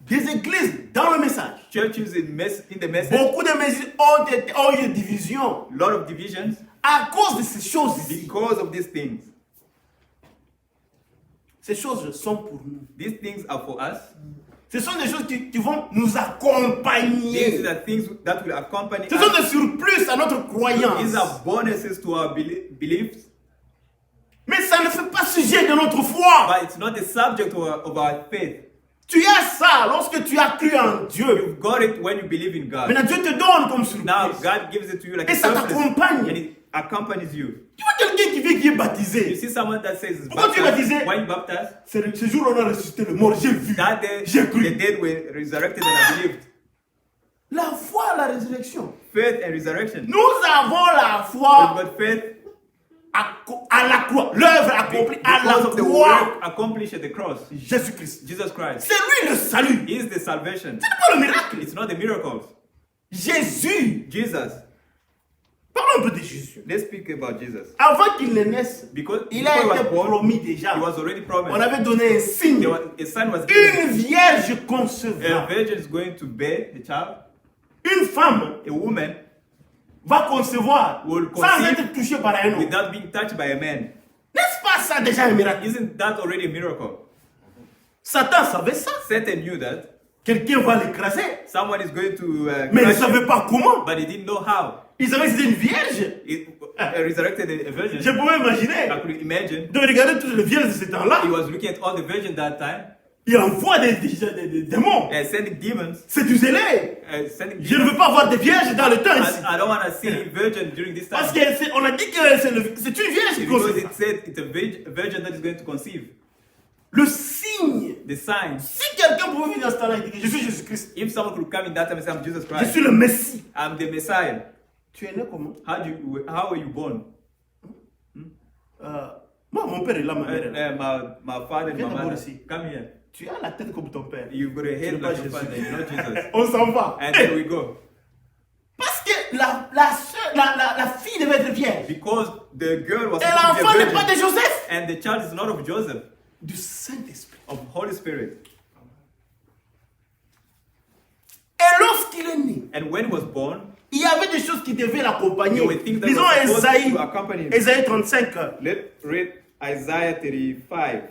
Des églises dans le message. Churches in the message, Beaucoup de messages ont eu des divisions a lot of divisions à cause de ces choses ici. because of these things. Ces choses sont pour nous. These things are for us. Ce sont des choses qui vont nous These accompagner. are things that will accompany Ce sont us. des surplus à notre croyance. These are bonuses to our beliefs, Mais ça ne fait pas sujet de notre foi. but it's not the subject of our faith. Tu as ça lorsque tu as cru en Dieu. You've got it when you believe in God. Maintenant, Dieu te donne comme Now surprise. God gives it to you like Et a ça surplus, t'accompagne. and it accompanies you. Tu vois quelqu'un qui vient qui est You baptisé. see someone that says is Pourquoi tu es baptized. baptisé? Why you baptized? Ce jour on a ressuscité le mort. J'ai vu. That day J'ai cru. the dead were resurrected and I believed. La foi, la résurrection. Faith and resurrection. Nous avons la We've foi got faith à la croix. L'œuvre accomplie à because la of the croix. work accomplished at the cross. Jésus-Christ. Jesus Christ C'est lui le salut. is the salvation. Ce n'est pas le miracle. It's not the miracles. Jésus. Jesus. Parlons un peu de Jésus. Let's speak about Jesus. Avant qu'il ne naisse, Because il before a he was été born, promis déjà. he was already On promised. avait donné un signe. A son was given. Une vierge A concevra. virgin is going to bear the child. Une femme A woman va concevoir Will sans conceive être touchée par un homme. without being touched by a man. N'est-ce pas ça déjà un miracle? Isn't that already a miracle? Satan savait ça. Satan knew that. Quelqu'un va l'écraser. Someone is going to Mais il ne crush savait him, pas comment. but he didn't know how. Il savait que c'était une vierge. He resurrected a virgin. Je pouvais imaginer. I could imagine. De regarder toutes les vierges de ce temps-là. He was looking at all the virgins that time, Il envoie des démons. sending demons, Séduisez-les. sending Je ne demons. veux pas voir des vierges dans le temps ici. I don't want to see virgin during this time. Parce qu'on a dit que c'est une vierge qui Because concève. it said it's a virgin that is going to conceive. Le signe. The sign. Si quelqu'un pouvait venir dans ce temps-là et dire que je suis Jésus-Christ, If someone could come in that time and say, I'm Jesus je Christ, suis le Messie. I'm the Messiah. Tu es né comment? How were you born? Moi, mon père est là, ma mère est là. My father and Viens my d'abord mother. ici. Come here. Tu as la tête comme ton père. You've got a Tu head n'es pas like your Jésus. father, you're not Jesus. On s'en va. And there we go. Parce que la fille devait être vierge. Because the girl was Et supposed to be l'enfant a n'est pas de virgin. Joseph. And the child is not of Joseph, Du Saint-Esprit. of Holy Spirit. Et lorsqu'il est né, And when he was born, il y avait des choses qui devaient l'accompagner. there were things that Disons were supposed Esaïe, to accompany him. Esaïe 35. Let's read Isaiah 35.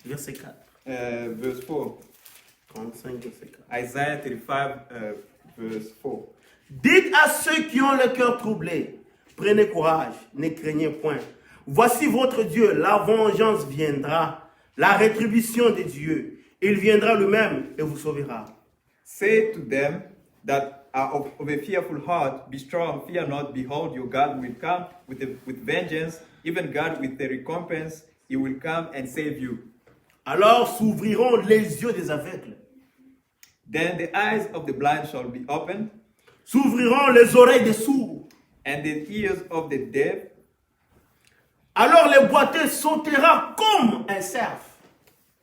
Verset 4. Verse 4. 35, verset 4. Isaiah 35, verse 4. Dites à ceux qui ont le cœur troublé, prenez courage, ne craignez point. Voici votre Dieu, la vengeance viendra, la rétribution de Dieu. Il viendra lui-même et vous sauvera. Say to them that are of a fearful heart, be strong, fear not. Behold, your God will come with vengeance, even God with the recompense. He will come and save you. Alors s'ouvriront les yeux des aveugles, Then the eyes of the blind shall be opened, s'ouvriront les oreilles des sourds. and the ears of the deaf. Alors les boiteux sautera comme un cerf.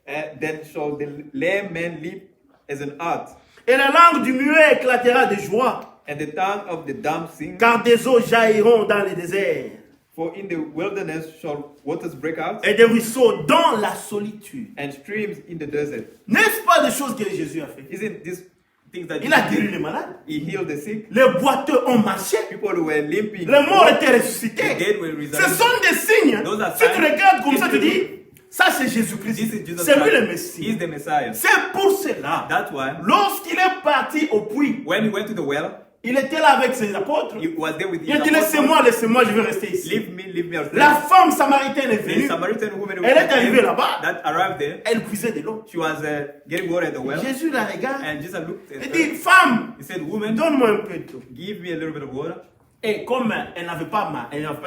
Then shall the lame man leap as an ox, Et la langue du muet éclatera de joie, and the tongue of the dumb sing. car des eaux jailliront dans les déserts, For in the wilderness shall waters break out, et des ruisseaux dans la solitude. and streams in the desert. N'est-ce pas des choses que Jésus a fait? Isn't this things that Il a Jesus guéri did? les malades. He healed the sick. Les boiteux ont marché. People who were limping. Les morts étaient The ressuscités. dead were Ce resurrected. sont des signes. Those are Si tu signs. regardes comme ça, tu If you dis, ça c'est This Jésus-Christ. is Jesus C'est lui Christ. le He Messie. is the Messiah. C'est pour cela. That's why Lorsqu'il est parti au puits, when he went to the well, il était là avec ses apôtres. he was there with Il a dit, apostles. laissez-moi, je vais rester ici. Leave me. I'll stay. La femme samaritaine est The venue. Samaritan woman Elle est arrivée là-bas. that arrived there, Elle puisait de l'eau. she was getting water at the well, Jésus la regarde. and Jesus looked at Il her. dit, femme, He said, "Woman, donne-moi un peu d'eau. give me a little bit of water." Et comme elle n'avait pas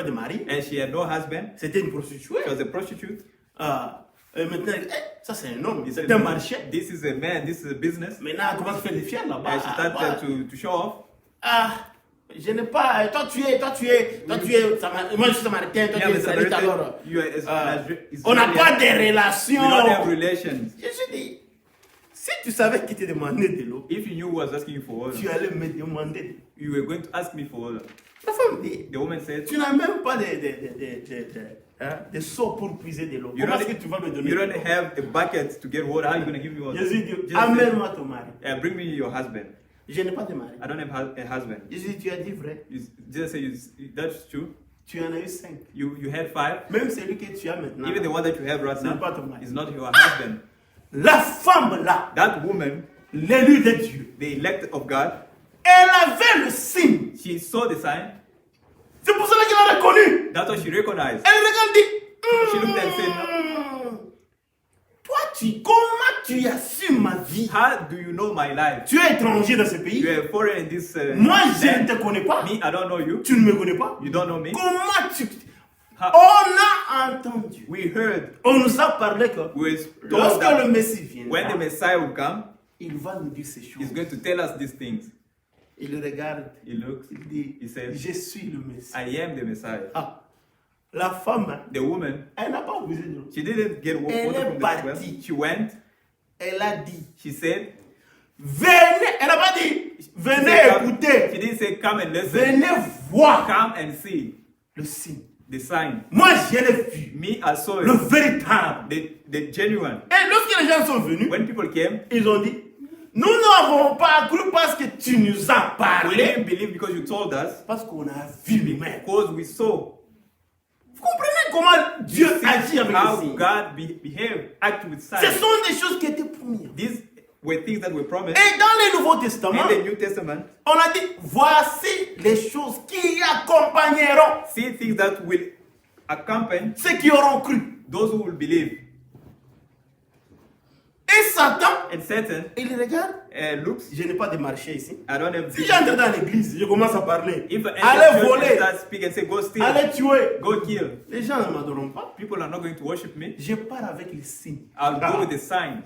de mari, And she had no husband. c'était une prostituée. She was a prostitute. Et maintenant, elle dit, ça c'est un homme, c'est un marché. This is a man. This is a business. Maintenant, elle commence à faire des fiers là-bas. And she started to show off. Je n'ai pas. Toi tu es, moi je suis samaritain, toi tu es israélite alors. On n'a pas de We relations. don't have relations. Je dis, si tu savais qui te demandait de l'eau, If you knew who was asking you for water, tu allais me demander de l'eau. you were going to ask me for water. La femme dit, The woman said, tu n'as même pas de seau pour puiser de l'eau. You Comment don't, est-ce que tu vas me donner you de don't l'eau? have a bucket to get water. How are you going to give me water? Jésus dit, Jesus amène-moi ton mari. said, bring me your husband. Je n'ai pas de mari. I don't have a husband. Jésus, tu as dit vrai. Jesus said, that's true. Tu en as eu 5. You had 5. Même celui que tu as maintenant. Even the one that you have right Ce n'est pas now ton mari. is not your husband. La femme là, That woman, l'élu de Dieu, the elect of God, elle avait le signe. she saw the sign. C'est pour cela qu'elle a reconnu. That's what she recognized. Elle regarde dit, She looked and said, toi, comment tu as su ma vie? how do you know my life? Tu es étranger dans ce You pays. are foreign in this Moi, je ne land. te connais pas. Me, I don't know you. Tu ne me connais pas. You don't know me. Comment tu... How- On a entendu. We heard, On nous a parlé que we were told lorsque that le Messie when the viendra, Messiah will come, il va nous dire ces he's choses. going to tell us these things. Il regarde, He looks, il dit, he says, je suis le Messie. I am the Messiah. Ah, la femme, The woman, elle n'a pas besoin de l'eau. she didn't get water Elle est from the partie. well. She went, Elle a dit, she said, venez, elle n'a pas dit, she venez said, come- écouter, she didn't say come and listen. venez voir Come and see le signe. the sign. Moi, je l'ai vu, Me, I saw le it. véritable. The genuine. Et lorsque les gens sont venus, When people came, ils ont dit, nous n'avons pas cru parce que tu nous as we parlé, didn't believe because you told us, parce qu'on a vu lui-même. because we saw. Vous comprenez comment Dieu You see agit avec les how signes? God behaved, act with Ce signs. sont des choses qui étaient promises. These were things that were promised Et dans le Nouveau Testament, in the New Testament. on a dit, voici les choses qui accompagneront See things that will accompany ceux qui auront cru. those who will believe. Et Satan, And Satan il regarde, looks, je n'ai pas de marché ici. I don't have. Si j'entre dans l'église, je commence à parler. If I Allez enter church and voler, start speaking and say, go steal, allez tuer. go kill, Les gens ne m'adoreront pas. people are not going to worship me. Je pars avec les signes. I'll go with the signs.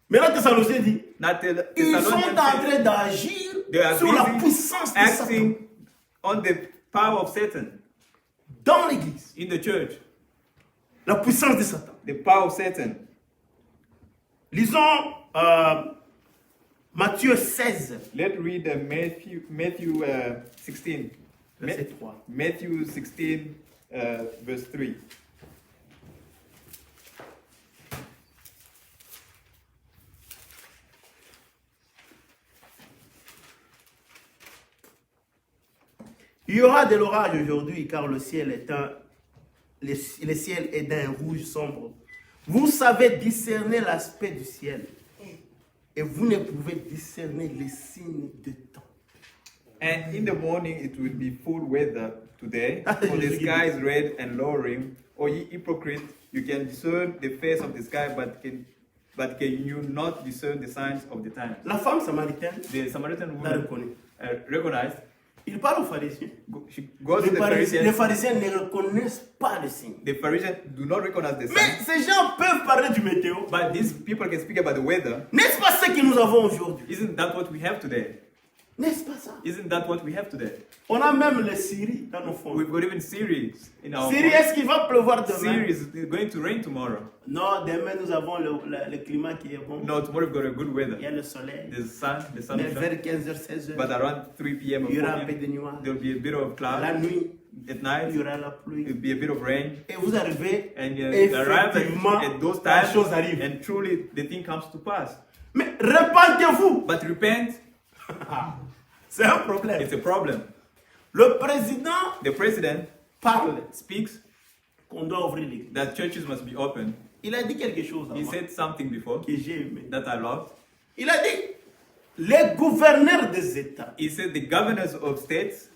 Maintenant que ça nous est dit, Not tell ils sont en Thessalonians train d'agir they are sur la busy puissance de Satan acting on the power of Satan dans l'église. in the church. La puissance de Satan. The power of Satan. Lisons Matthieu 16, Let's read Matthew 16. verset 3. Matthew 16, verse 3. Il y aura de l'orage aujourd'hui car le ciel est d'un rouge sombre. Vous savez discerner l'aspect du ciel et vous ne pouvez discerner les signes de temps. And in the morning it will be full weather today, for the sky is red and lowering. O ye hypocrite, you can discern the face of the sky, but can you not discern the signs of the times? La femme samaritaine The Samaritan l'a woman reconnu. recognized. Il parle aux pharisiens. She goes to Les the pharisiens Pharisees. ne reconnaissent pas le signe. The Pharisees do not recognize the Mais signs, ces gens peuvent parler du météo. but these people can speak about the weather. N'est-ce pas ce que nous avons aujourd'hui? Isn't that what we have today? N'est-ce pas ça? Isn't that what we have today? On a même les Syries dans nos fonds. We've got even Syria in our Syrie, est-ce qu'il va pleuvoir demain? Syria is going to rain tomorrow. Non, demain nous avons le climat qui est bon. No, tomorrow we've got a good Il y weather. a le soleil. The sun Mais will shine. vers 15h, 16h, But around 3 p.m. or il y 4 aura un peu p.m., de nuages. there'll be a bit of La cloud. nuit, At il night, y aura la pluie. it'll be a bit of rain. Et vous arrivez, And you arrive effectivement, at those la times, chose arrive. and truly the thing comes to pass. Mais répandez-vous. But repent, C'est un problème. it's a problem. Le président The president parle speaks qu'on doit ouvrir l'église. that churches must be open. Il a dit quelque chose He avant said something before que j'ai aimé. that I loved. Il a dit, les gouverneurs des États He said the governors of states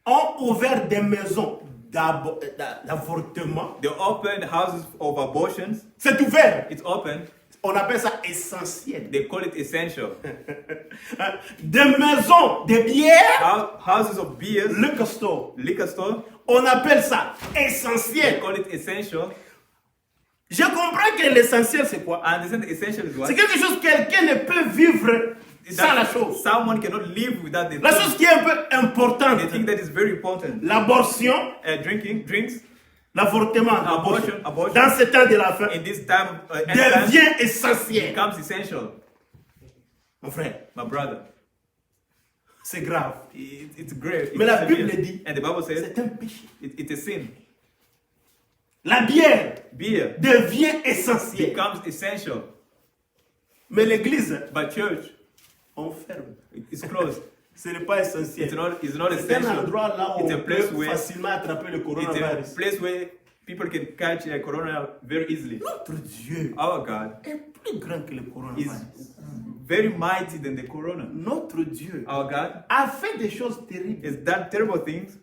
ont ouvert des maisons d'avortement. they opened houses of abortions. C'est ouvert. It's open. On appelle ça essentiel. They call it essential. Des maisons de bière, Houses of beers, liquor store. liquor store. On appelle ça They essentiel. call it essential. Je comprends que l'essentiel c'est quoi? I understand the essential is what? C'est quelque chose que quelqu'un ne peut vivre sans la chose. Someone cannot live without the La thing. chose qui est un peu importante, The thing that is very important. l'abortion, Drinks, l'avortement, Abortion. dans ce temps de la fin, in this time of end times, devient essentiel. becomes essential. Mon frère, My brother, c'est grave. it's great. Mais It's la Bible severe. dit, And the Bible says c'est un péché. it's a sin. La bière Beer devient essentielle. becomes essential. Mais l'église, But church, on ferme. it's closed. Ce n'est pas essentiel. It's not C'est un essential. endroit là où It's a on place peut where facilement attraper le It's a coronavirus. place where people can catch corona very easily. Notre Dieu Our God est plus grand que le is coronavirus. very mighty than the corona. Notre Dieu Our God a fait des choses terribles. has done terrible things.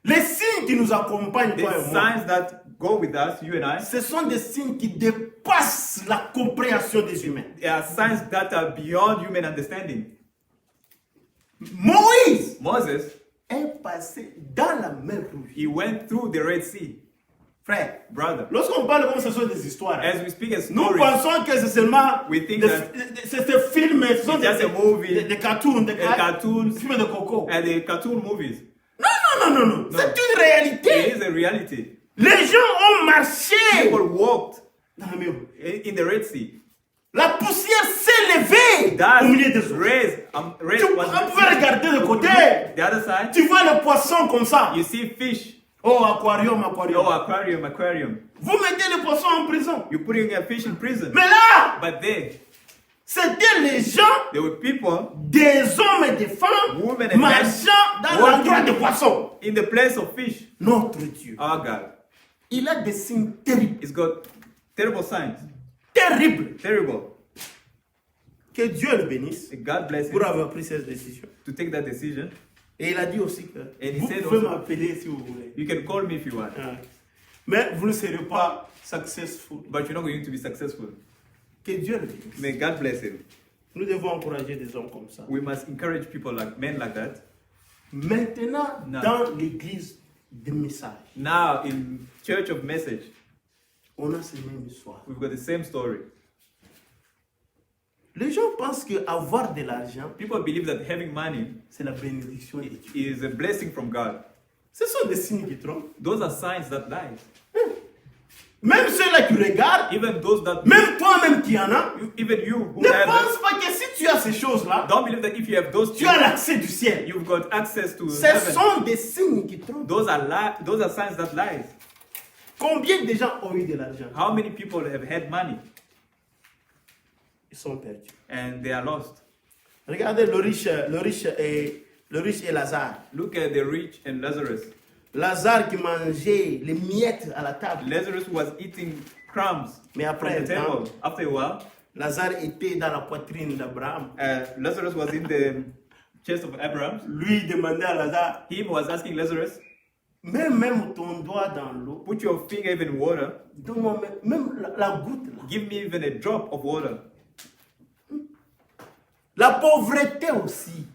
Les signes qui nous accompagnent, The toi et moi, signs that go with us, you and I, ce sont des signes qui dépassent la compréhension des humains. they are signs that are beyond human understanding. Moïse Moses, est passé dans la mer Rouge. he went through the Red Sea. Frère, Brother, lorsqu'on parle comme ce sont des histoires, as we speak as nous stories, pensons que c'est seulement We think c'est des films, ce sont it's just a movie, des cartoons, des cartoons, films de coco. and the cartoon movies. Non. C'est une réalité. It is a reality. Les gens ont marché People walked dans la mer Rouge. in the Red Sea. La poussière s'est levée That au milieu des eaux. raised, On was pouvait regarder de côté. the other side. Tu vois le poisson comme ça. You see fish. Oh, aquarium. Oh, aquarium. Vous mettez le poisson en prison. You're putting a fish in prison. Mais là, But there c'était les gens, were people des hommes et des femmes, Women and men marchant dans walking l'endroit des poissons. in the place of fish. Notre Dieu, Our God. il a des signes terribles. It's got terrible signs. Terribles. Terrible. Que Dieu le bénisse God bless him pour avoir pris cette décision. to take that decision. Et il a dit aussi que he vous said pouvez also- m'appeler si vous voulez. You can call me if you want, Ah. Mais vous ne serez pas successful. but you're not going to be successful. Que Dieu le bénisse. May God bless him. Nous devons encourager des hommes comme ça. We must encourage people like men like that. Maintenant, Non. dans l'église de message, Now in Church of Message, on a ces mêmes histoires. we've got the same story. Les gens pensent qu'avoir de l'argent, People believe that having money c'est la bénédiction de Dieu. is a blessing from God. Ce sont des signes qui trompent. Those are signs that lie. Même ceux-là qui regardent, Even those that, même toi-même qui en as, even you who ne have pense them, pas que si tu as ces choses-là, don't believe that if you have those tu things, as l'accès du ciel. you've got access to Ce heaven. sont des signes qui trompent. Those are signs that lies. Combien de gens ont eu de l'argent? How many people have had money Ils sont perdus. and they are lost? Regardez le riche et Lazare. Look at the rich and Lazarus. Lazare qui mangeait les miettes à la table. Lazarus was eating crumbs Mais from après the un temps, table. After a while, Lazare était dans la poitrine d'Abraham. Lazarus was in the chest of Abraham. Lui demandait à Lazare, Him was asking Lazarus, même ton doigt dans l'eau, put your finger even in water. donne-moi même la goutte là. Give me even a drop of water. La pauvreté aussi.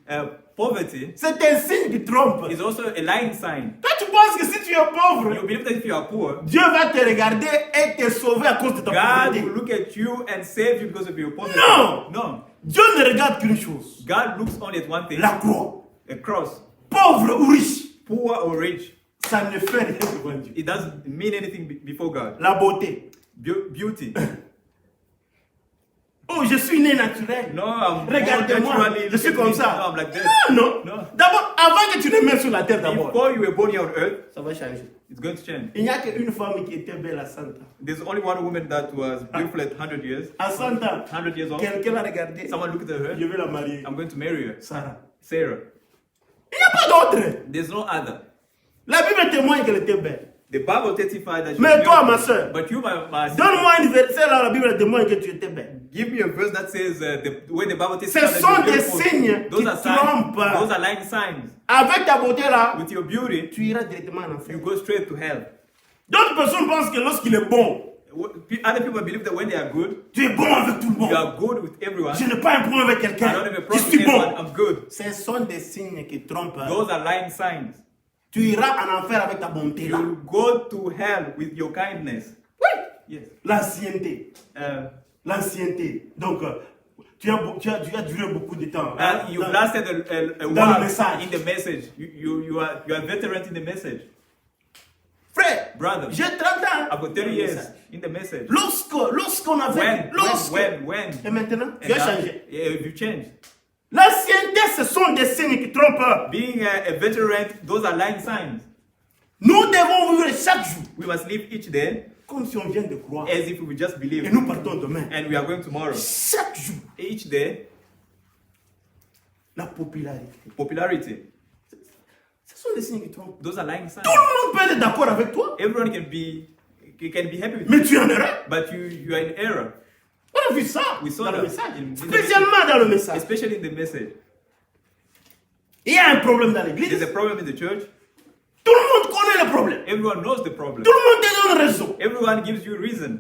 Poverty C'est un signe qui trompe. is also a lying sign. Toi, tu penses que si tu es pauvre, You believe that if you are poor, Dieu va te regarder et te sauver à cause de ta God pauvreté. will look at you and save you because of your poverty. No! No. Dieu ne regarde qu'une chose, God looks only at one thing, la croix. a cross. Pauvre ou riche, Poor or rich, ça ne fait rien devant Dieu. it doesn't mean anything before God. La beauté. Beauty. Oh, je suis né naturel. No, I'm born Regardez-moi, naturally. je suis Look at comme me. ça. No, I'm like this. Non. No. D'abord, avant que tu ne mettes sur la terre d'abord, Before you were born here on earth, ça va changer. it's going to change. Il n'y a qu'une femme qui était belle à 100 ans. There's only one woman that was beautiful at 100 years. À 100 ans, 100 years old. quelqu'un l'a regardé. Someone looked at her. Je vais la marier. I'm going to marry her. Sarah. Sarah. Il n'y a pas d'autre. There's no other. La Bible témoigne qu'elle était belle. The Bible testifies that she Mais was toi, beautiful. ma soeur, But you, my sister, donne-moi un verset là, la Bible témoigne que tu étais belle. give me a verse that says the way the Bible Ce testifies that sont you're des beautiful. signes Those qui are signs. trompent. Those are lying signs. Avec ta beauté là, With your beauty, tu iras directement en enfer. you go straight to hell. D'autres personnes pensent que lorsqu'il est bon, Other people believe that when they are good, tu es bon avec tout le you monde. are good with everyone. Je n'ai pas un problème avec I don't quelqu'un. have a Je problem suis with bon. everyone. I'm good. Ce sont des signes qui trompent. Those are lying signs. Tu iras en enfer avec ta bonté You là. will go to hell with your kindness. Oui. Yes. L'ancienneté. Uh, L'ancienneté. Donc, tu as duré beaucoup de temps. You've lasted a dans le while message. in the message. You are veteran in the message. Frère, Brother, j'ai 30 ans. I've got dans 30 le years message. in the message. Lorsqu'on avait... When? Et maintenant, tu And as now, changé. yeah, you changed. L'ancienneté, ce sont des signes qui trompent. Being a veteran, those are lying signs. Nous devons vivre chaque jour We must live each day comme si on vient de croire. as if we would just Et believe. nous partons demain. And we are going tomorrow. Chaque jour, Each day, la popularité. popularity. Ce sont des signes qui trompent. Those are lying signs. Tout le monde peut être d'accord avec toi, Everyone can be happy with mais you, tu es en erreur. but you are in error. On a vu ça We saw dans le that message. in the Spécialement dans le message. Especially in the message. Il y a un problème dans There's l'église. a problem in the church. Tout le monde connaît le problème. Everyone knows the problem. Tout le monde te donne raison. Everyone gives you reason.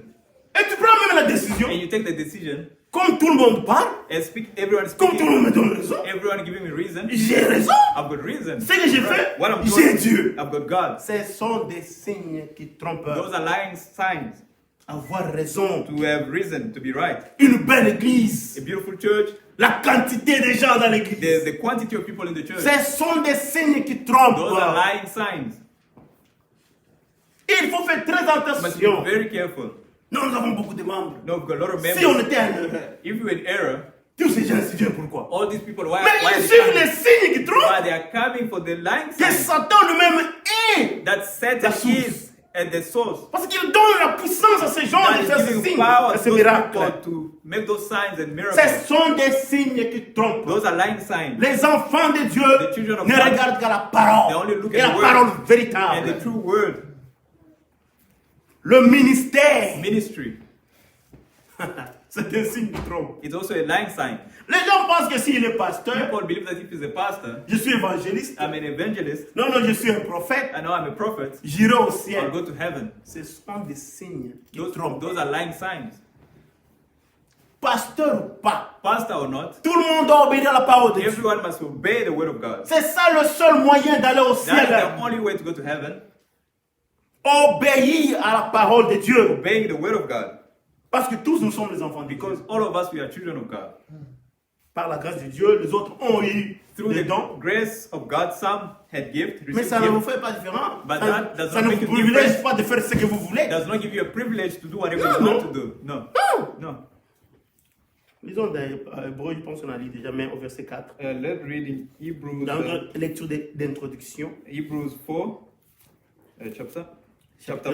Et tu prends même la décision. And you take the decision Comme tout le monde parle, and everyone comme tout le monde me speaking. donne raison, Everyone giving me reason. j'ai raison. I've got reason. Ce que j'ai fait, What I'm j'ai doing, Dieu. I've got God. Ce sont des signes qui trompent. Those are lying signs. Avoir raison. To have reason, to be right. Une belle église. A beautiful church. La quantité de gens dans l'église. The quantity of people in the church. Ce sont des signes qui trompent. Those are lying signs. Il faut faire très You must be attention. very careful. Nous avons beaucoup de membres. No, we've got a lot of Si on members. était en erreur, If you're in error, tous ces gens, c'est bien pourquoi. all these people, why Mais are ils they suivent les coming? signes qui trompent. Why they are coming for the lying Que signs Satan lui-même est. that La Satan source. is at the source. Parce qu'il donne la puissance à ces gens That de is faire ces giving signes, power à to ces those miracles. people to make those signs and Ce miracles. sont des signes qui trompent. Those are lying signs. Les enfants de Dieu The children of ne God, regardent qu'à la they parole. only look Et at la the word parole And véritable. the true word, Le ministère, ministry, c'est un signe qui trompe. it's also a lying sign. Les gens pensent que s'il est pasteur, People believe that if he's a pastor, je suis évangéliste. I'm an evangelist, Non, je suis un prophète. I know I'm a prophet, J'irai au I'll ciel. go to heaven. Ce sont des signes qui Those trompent. are lying signs. Pasteur ou pas, Pastor or not, tout le monde doit obéir à la parole de Dieu. everyone must obey the word of God. C'est ça le seul moyen d'aller au That is ciel. the only way to go to heaven, Obéir à la parole de Dieu. obeying the word of God. Parce que tous nous sommes les enfants de Dieu. Because all of us, we are children of God. Par la grâce de Dieu, les autres ont eu Through les the dons. grace of God, some had gift, Mais received ça ne vous gift, fait pas différent. But Ça, that does ça not ne make vous you privilège different. pas de faire ce que vous voulez. does not give you a privilege to do whatever No, you no. want to do. No. Non. No. Lisons dans Hébreux, je pense qu'on a lu déjà, mais au verset 4. Let's read in Hebrews, Dans notre lecture d'introduction. Hebrews 4, chapter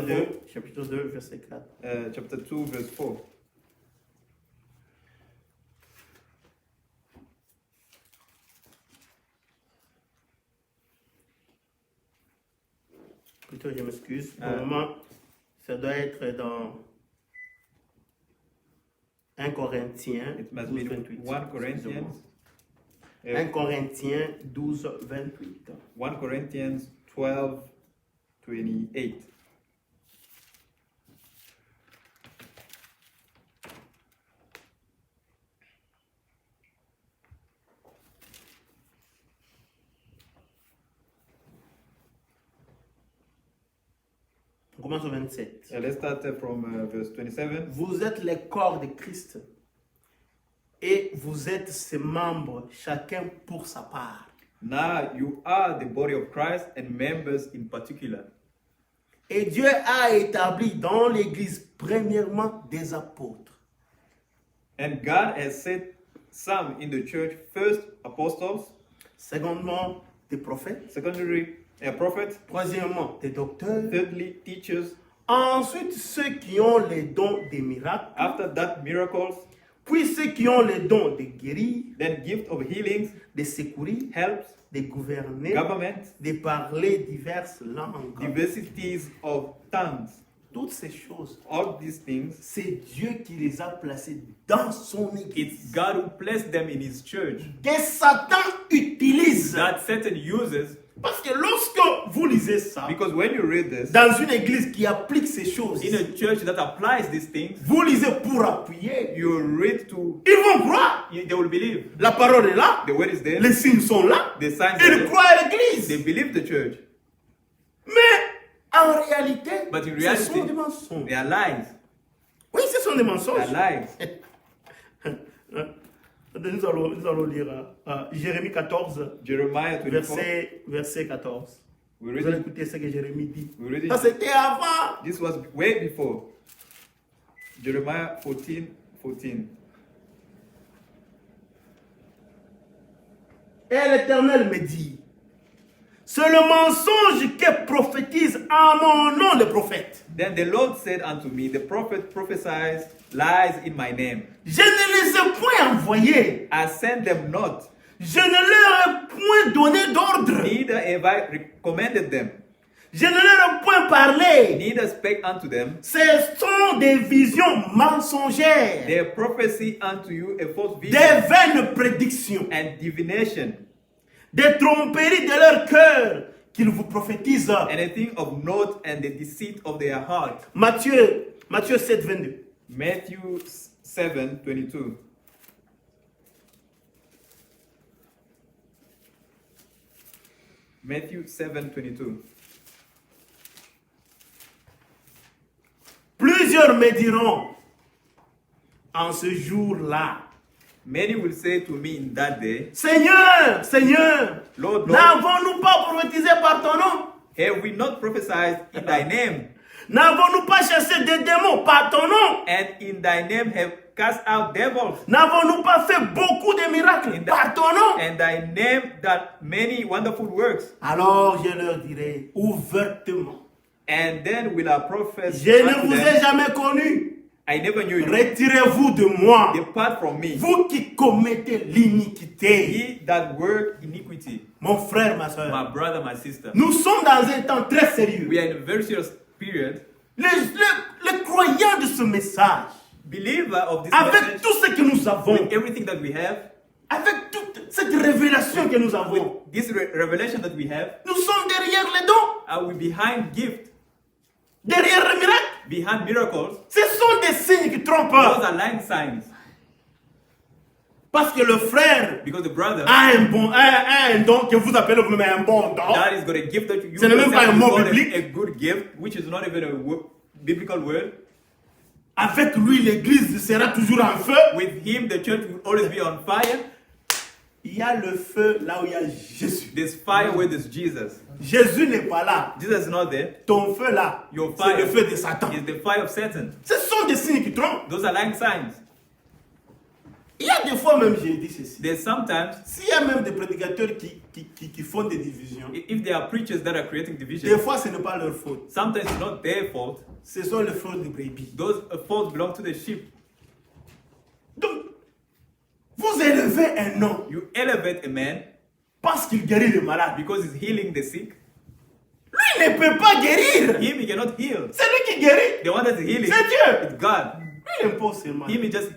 4, Chapitre 2, verset 4. chapter 2, verse 4. Plutôt, je m'excuse. Pour Ah. le moment, ça doit être dans 1 Corinthiens It must 12, be 28. 1 Corinthians, 1 Corinthiens 12, 28. 1 Corinthians 12, 28. On commence au 27. Let's start from verse 27. Vous êtes les corps de Christ et vous êtes ses membres, chacun pour sa part. Now you are the body of Christ and members in particular. Et Dieu a établi dans l'Église premièrement des apôtres, And God has set some in the church, first apostles, secondement des prophètes, secondary prophets, troisièmement des docteurs, thirdly teachers, ensuite ceux qui ont les dons des miracles, after that miracles, puis ceux qui ont les dons de guérir, then gift of healings, de secourir, helps, de gouverner, government, de parler diverses langues. diversities of tongues. Toutes ces choses, All these things, c'est Dieu qui les a placées dans son it's Église. God who placed them in His church. Que Satan utilise. That Satan uses, Parce que lorsque vous lisez ça, because when you read this, dans une église qui applique ces choses, in a church that applies these things, vous lisez pour appuyer, you read to, ils vont croire. they will believe. La parole est là, The word is there, les signes sont là, the signs are ils there, croient à l'église. they believe the church. Mais en réalité, But in ce reality, sont des mensonges. they are lies. Oui, ce sont des They mensonges. are lies. Nous allons lire Jérémie 14, Jeremiah 24. verset 14. We Vous read allez it. écouter ce que Jérémie dit. We read it. Ça, c'était avant. This was way before. Jeremiah 14, 14. Et l'Éternel me dit, c'est le mensonge que prophétise en mon nom le prophète. Then the Lord said unto me, the prophet prophesies lies in my name. Je ne les ai point envoyés. I sent them not, Je ne leur ai point donné d'ordre. neither have I recommended them, Je ne leur ai point parlé. neither spake unto them. Ce sont des visions mensongères, Their prophecy unto you a false vision des vaines prédictions, and divination, des tromperies de leur cœur qu'ils vous prophétisent. anything of note and the deceit of their heart. Matthieu 7, 22. Matthew 7, 22. Matthew 7, 22. Plusieurs me diront en ce jour-là, Many will say to me in that day, Seigneur, Seigneur, Lord, Lord, n'avons-nous pas prophétisé par ton nom? have we not prophesied in thy name, N'avons-nous pas chassé des démons par ton nom? and in thy name have cast out devils, N'avons-nous pas fait beaucoup de miracles par ton nom? and thy name that many wonderful works? Alors je leur dirai ouvertement, And then will I profess je ne unto vous them, ai jamais connu. I never knew you. Retirez-vous de moi, Depart from me, vous qui commettez l'iniquité. ye that work iniquity. Mon frère, ma soeur, My brother, my sister. nous sommes dans un temps très sérieux. We are in a very serious period. Les croyants de ce message, Believer of this avec message, tout ce que nous avons, with everything that we have, avec toute cette révélation que nous avons, this revelation that we have, nous sommes derrière les dons, are we behind gift, derrière les miracles. behind miracles? Ce sont des signes qui trompent. Those are lying signs. Parce que le frère Because the brother a un don que vous appelez vous-même un bon don. that is got a gift that you Ce n'est même pas un yourself mot got biblique. a good gift, which is not even a biblical word. Avec lui, l'église sera toujours en feu. With him, the church will always be on fire. Il y a le feu là où il y a Jésus. There's fire where there's Jesus. Jésus n'est pas là. Jesus is not there. Ton feu là, Your c'est fire le feu de Satan. is the fire of Satan. Ce sont des signes qui trompent. Those are lying signs. Il y a des fois même, j'ai dit ceci. There's sometimes, S'il y a même des prédicateurs qui font des divisions, if there are preachers that are creating des division, fois ce n'est pas leur faute. sometimes it's not their fault. Ce sont les fautes de brebis. Those faults belong to the sheep. Donc, vous élevez un homme You elevate a man parce qu'il guérit les malades. because he's healing the sick. Lui ne peut pas guérir. Him, he cannot heal. C'est lui qui guérit. The one that's healing, C'est Dieu. it's God. Lui impose seulement. Him, he just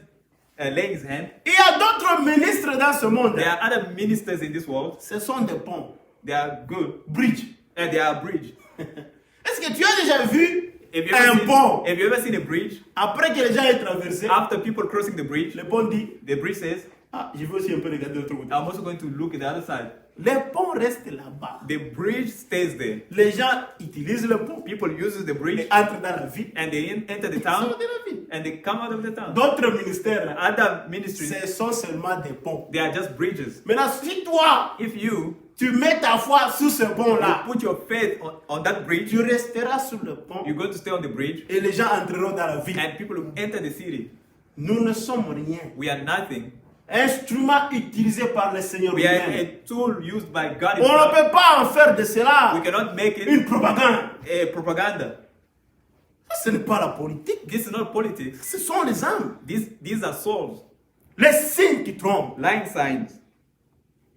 laying his hand. Il y a d'autres ministres dans ce monde. There are other ministers in this world. Ce sont des ponts. They are good. Bridge. And they are bridge. Est-ce que tu as déjà vu Have you, un ever seen, pont? have you ever seen a bridge? Après que les gens aient traversé, After people crossing the bridge, le pont dit, the bridge says, ah, je veux aussi un peu regarder l'autre côté. I'm also going to look at the other side. Les ponts restent là-bas. The bridge stays there. Les gens utilisent le pont. People use the bridge Ils entrent dans la ville. and they enter the Ils town sortent de la ville. and they come out of the town. D'autres ministères, là, Other ministries, ce sont seulement des ponts. they are just bridges. Maintenant, si toi, If you tu mets ta foi sous ce pont-là, put your faith on that bridge, tu resteras sur le pont you're going to stay on the bridge et les gens entreront dans la ville. and people will enter the city. Nous ne sommes rien. We are nothing. Instrument utilisé par le Seigneur We are lui-même. a tool used by God On ne himself. peut pas en faire de We cela cannot make it une propagande. a propaganda. Ça, ce n'est pas la politique. This is not politics. Ce sont les âmes. These are souls. Les signes qui trompent. Lying signs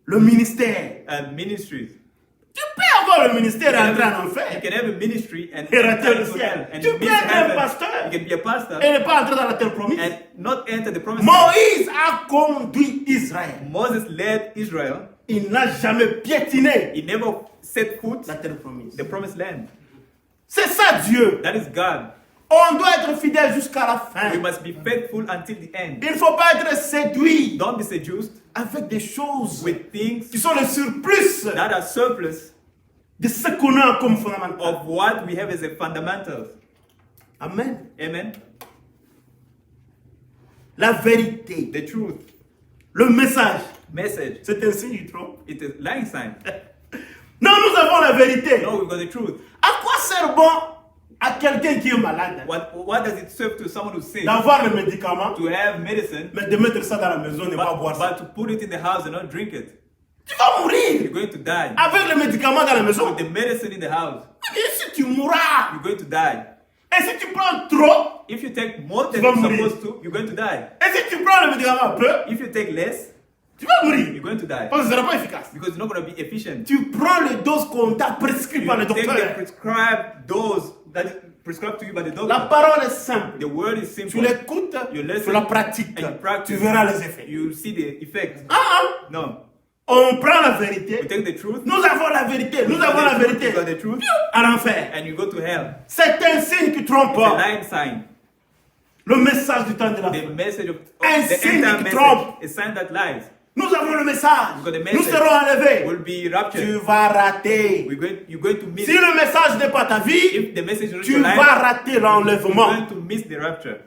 Le ministère. and ministries. Tu peux avoir le ministère et You entrer en can enfer. have a ministry and Et rater enter le into ciel. hell and Tu miss peux être un heaven. pasteur You can be a pastor et ne pas entrer dans la terre promise. and not enter the promised land. Moïse a conduit Israël. Moses led Israel. Il n'a jamais piétiné He never set foot la terre promise. the promised land. C'est ça Dieu. That is God. On doit être fidèle jusqu'à la We fin. must be faithful until the end. Il ne faut pas être séduit Don't be seduced avec des choses with things qui sont le surplus that are surplus de ce qu'on a comme fondamental. of what we have as a fundamentals. Amen. Amen. La vérité The truth Le message, Message. c'est un signe qui trompe. It is lying sign. Non, nous avons la vérité. No, we've got the truth. À quoi sert bon à quelqu'un qui est malade What does it serve to someone who's sick d'avoir le médicament, to have medicine, mais de mettre ça dans la maison et pas boire ça? but to put it in the house and not drink it? Tu vas mourir You're going to die. avec le médicament dans la maison. With the medicine in the house, Et si tu mourras, you're going to die. et si tu prends trop, If you take more than Tu vas you're mourir. supposed to, you're going to die. et si tu prends le médicament peu, If you take less, tu vas mourir. you're going to die. Parce que ce ne sera pas efficace. Because it's not going to be efficient. Tu prends les doses qu'on t'a prescrites par le You take the docteur. prescribed dose that is prescribed to you by the doctor. La parole est simple. The word is Tu simple. l'écoutes, You listen tu la pratiques. and you practice. Tu verras les effets. You see the effect. Ah, No. on prend la You vérité. take the truth. Nous avons la vérité. Nous avons la You vérité. got the truth. À l'enfer. And you go to hell. C'est un signe qui trompe. It's a lying sign. Le message du temps de la The fin. message of Un the signe end-time qui message. trompe. A sign that lies. Nous avons le message. You got the Nous message. serons enlevés. Will be Tu raptured. vas rater. You're going to miss. Si le message n'est pas ta vie, If the message is not tu your vas life, rater you're l'enlèvement. going to miss the rapture.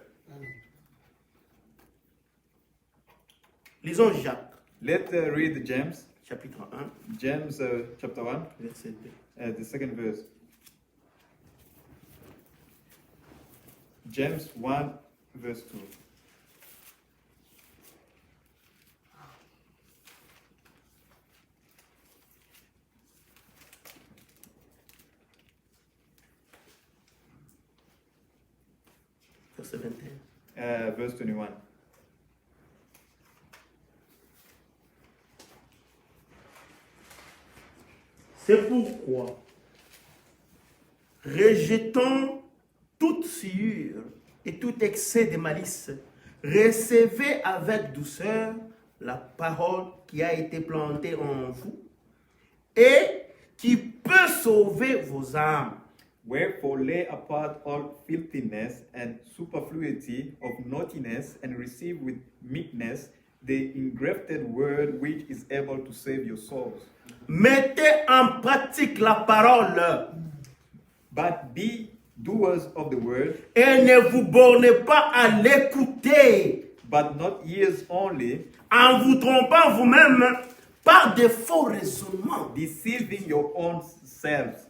Lisons Jacques, Let's read James. chapitre 1, James chapter 1, verset 2. the second verse. James 1, verse 2. Verset 21. Verse 21. C'est pourquoi, rejetons toute souillure et tout excès de malice, recevez avec douceur la parole qui a été plantée en vous et qui peut sauver vos âmes. Wherefore lay apart all filthiness and superfluity of naughtiness, and receive with meekness the engrafted word which is able to save your souls. Mettez en pratique la parole But be doers of the word, et ne vous bornez pas à l'écouter but not ears only, en vous trompant vous-même par de faux raisonnements. deceiving your own selves.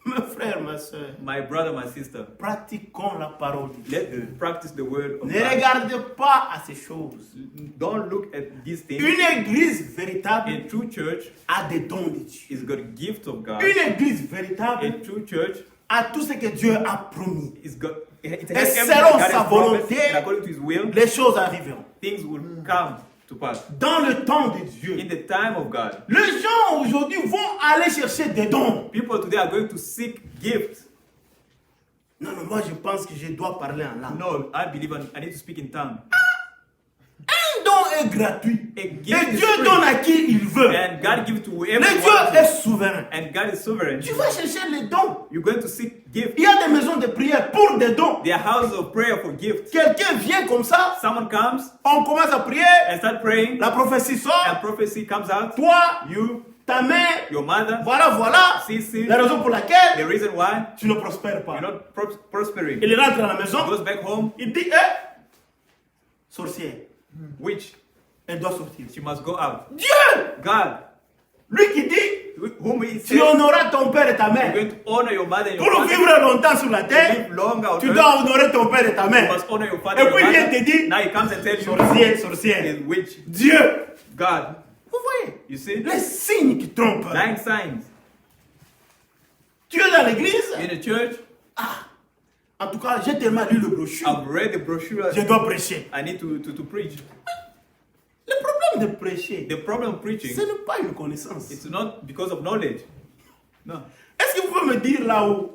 Mes frères, ma soeur, My brother, my sister, pratiquons la parole de Dieu. let's practice the word of Ne God. regardez pas à ces choses. Don't look at these things. Une église véritable A true church a des dons de Dieu. is got gifts of God. Une église A véritable true church a tout ce que Dieu a promis. is got it Et has everything selon God has sa promised, volonté, and according to His will, Les choses arriveront. things will come to pass. Dans le temps de Dieu, In the time of God, les gens aujourd'hui vont aller chercher des dons. people today are going to seek gifts. Non, non, moi je pense que je dois parler en langue. No, I believe I need to speak in tongue. Un don est gratuit. A Et gift is Dieu free, donne à qui il veut. and God gives to Le whoever He Dieu wants est to. souverain. And God is sovereign. Tu vas chercher les dons. You're going to seek gifts. Il y a des maisons de prière pour des dons. There are houses of prayer for gifts. Quelqu'un vient comme ça, Someone comes on commence à prier, and start praying, la prophétie sort, and prophecy comes out. toi, You, ta mère, your mother, voilà, see la raison pour the laquelle reason why tu ne prospères pas. you're not prospering. Il rentre à la He maison, goes back home. il dit, sorcière, Which elle doit sortir. she must go out. Dieu, God, lui qui dit, whom He tu says, honoreras ton père et ta you're mère. going to honor your mother and your Pour father. vivre longtemps sur la To terre, live longer on tu earth, dois honorer ton père et ta you mère. must honor your father Et and your puis il vient mother. te dire, Now He comes and tells you, sorcière, sorcière, is witch, Dieu. God. Vous voyez, You see? les signes qui trompent. Nine signs. Tu es dans l'église, In the church, en tout cas, j'ai tellement lu le brochure, I've read the brochure. je dois prêcher. I need to preach. Le problème de prêcher, The problem of preaching, ce n'est pas une connaissance. it's not because of knowledge. No. Est-ce que vous pouvez me dire là où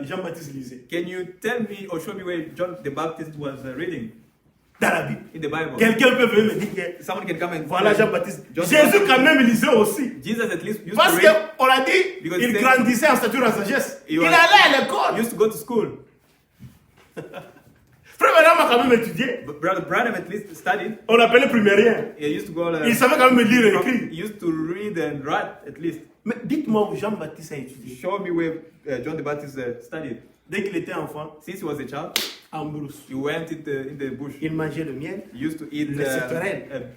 Jean-Baptiste lisait? Can you tell me or show me where John the Baptist was reading Dans la Bible. in the Bible? Quelqu'un peut venir me dire que Someone can come and voilà Jean-Baptiste. John the Jésus Baptist. quand même lisait aussi. Jesus at least used Parce to read. qu'on a dit, Because il he said- grandissait en stature et en sagesse. He Il was- allait à l'école. Used to go to school. Frère Branham a quand même étudié. But Brother Branham at least studied. On l'appelait primérien. He used to go. Il savait quand même lire et He écrire. used to read and write at least. Mais dites-moi où Jean-Baptiste a étudié. Show me where John the Baptist studied. Dès qu'il était enfant, Since he was a child, en brousse. he went in the bush. Il mangeait le miel. He used to eat Les sauterelles.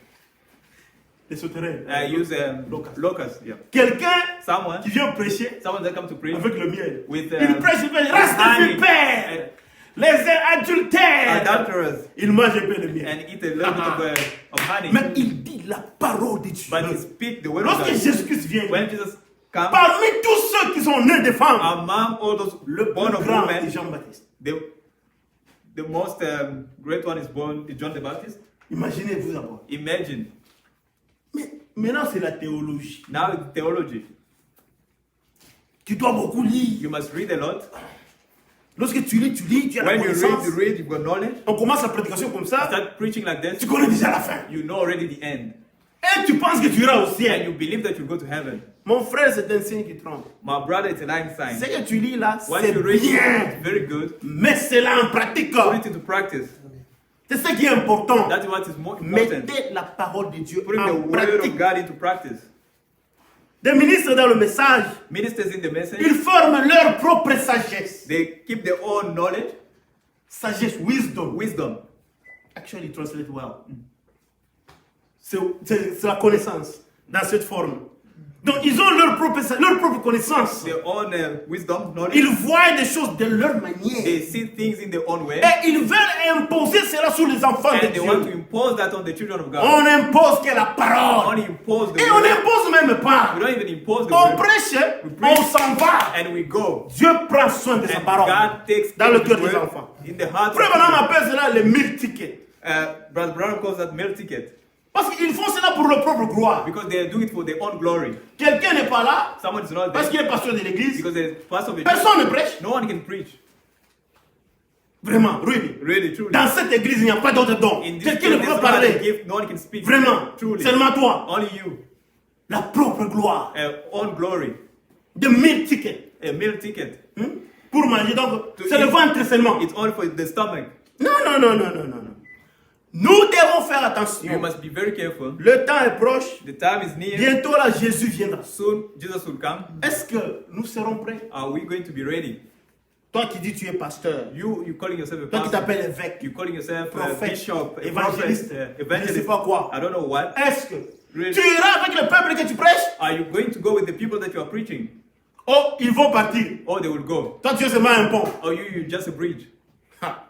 Les sauterelles. use Locust. locust. Yeah. Quelqu'un Someone qui vient prêcher that come to preach avec le miel. with Il prêche, reste honey, vipère. Les adultères. adulterers Il mange un peu de miel. and eat a little bit of honey. Mais il dit la parole de Dieu. But he speak the word of Lorsque God. Jésus-Christ vient, When Jesus comes, parmi tous ceux qui sont nés de femmes, among all those le born plus of grand women, est Jean-Baptiste. the most great one is John the Baptist. Imaginez-vous d'abord. Imagine. Mais maintenant, c'est la théologie. Now it's theology. Tu dois beaucoup lire. You must read a lot. Lorsque tu lis, tu as la When you connaissance. read, you've got knowledge. On commence la prédication comme ça, Start preaching like tu this. connais déjà la fin. You know already the end. Et tu penses que tu iras au And ciel. you believe that you go to heaven. Mon frère, c'est un signe qui trompe. My brother, it's a lying Ce sign. que tu lis là, What c'est you read bien. is very good. Mais c'est là en pratique. Put it into practice. C'est ce qui est important. That's what is more important. Mettez la parole de Dieu Putting the en word pratique. of God into practice. Des ministres dans le message, Ministers in the message, ils forment leur propre sagesse. they keep their own knowledge, Sagesse, wisdom. wisdom. Actually, translate well. C'est la connaissance dans cette forme. Donc, ils ont leur propre connaissance. Their own wisdom, knowledge. Ils voient des choses de leur manière. They see things in their own way. Et ils veulent imposer cela sur les enfants de And they want to Dieu. impose that on the children of God. On impose que la parole. Only impose the Et on word. n'impose même pas. We don't even impose the On word. prêche, preach. on s'en va. And we go. Dieu prend soin de sa And parole. God takes Dans le care cœur of the des word enfants. in the heart of Frère Branham people. appelle cela les mille tickets. Brother Brown calls that meal ticket. Parce qu'ils font cela pour leur propre gloire. Because they are doing it for their own glory. Quelqu'un n'est pas là Someone is not parce there qu'il est pasteur de l'église. because the pastor of the church. Personne ne prêche. No one can preach. Vraiment, really. Really, truly. Dans cette église, il n'y a pas d'autre don. In this Quelqu'un ne church, peut there's no other parler. gift. No one can speak. Vraiment, Truly. seulement toi. Only you. La propre gloire. Own glory. De 1000 tickets. A meal ticket. Pour manger. Donc, To c'est le eat. ventre seulement. It's only for the stomach. Non, non, non, non, non, non. Nous devons faire You attention. must be very careful. Le temps est proche. The time is near. Bientôt là, Jésus viendra. Soon, Jesus will come. Est-ce que nous serons prêts? Are we going to be ready? Toi qui dis tu es pasteur. You calling yourself a Toi qui pastor. t'appelles évêque. You calling yourself a Prophète, bishop, a évangéliste, prophet, je ne evangelist. sais pas quoi. I don't know what. Est-ce que Really? tu iras avec le peuple que tu prêches? Are you going to go with the people that you are preaching? Oh, ils vont partir. Or they will go? Toi, tu es seulement un pont. Or you just a bridge? Ha.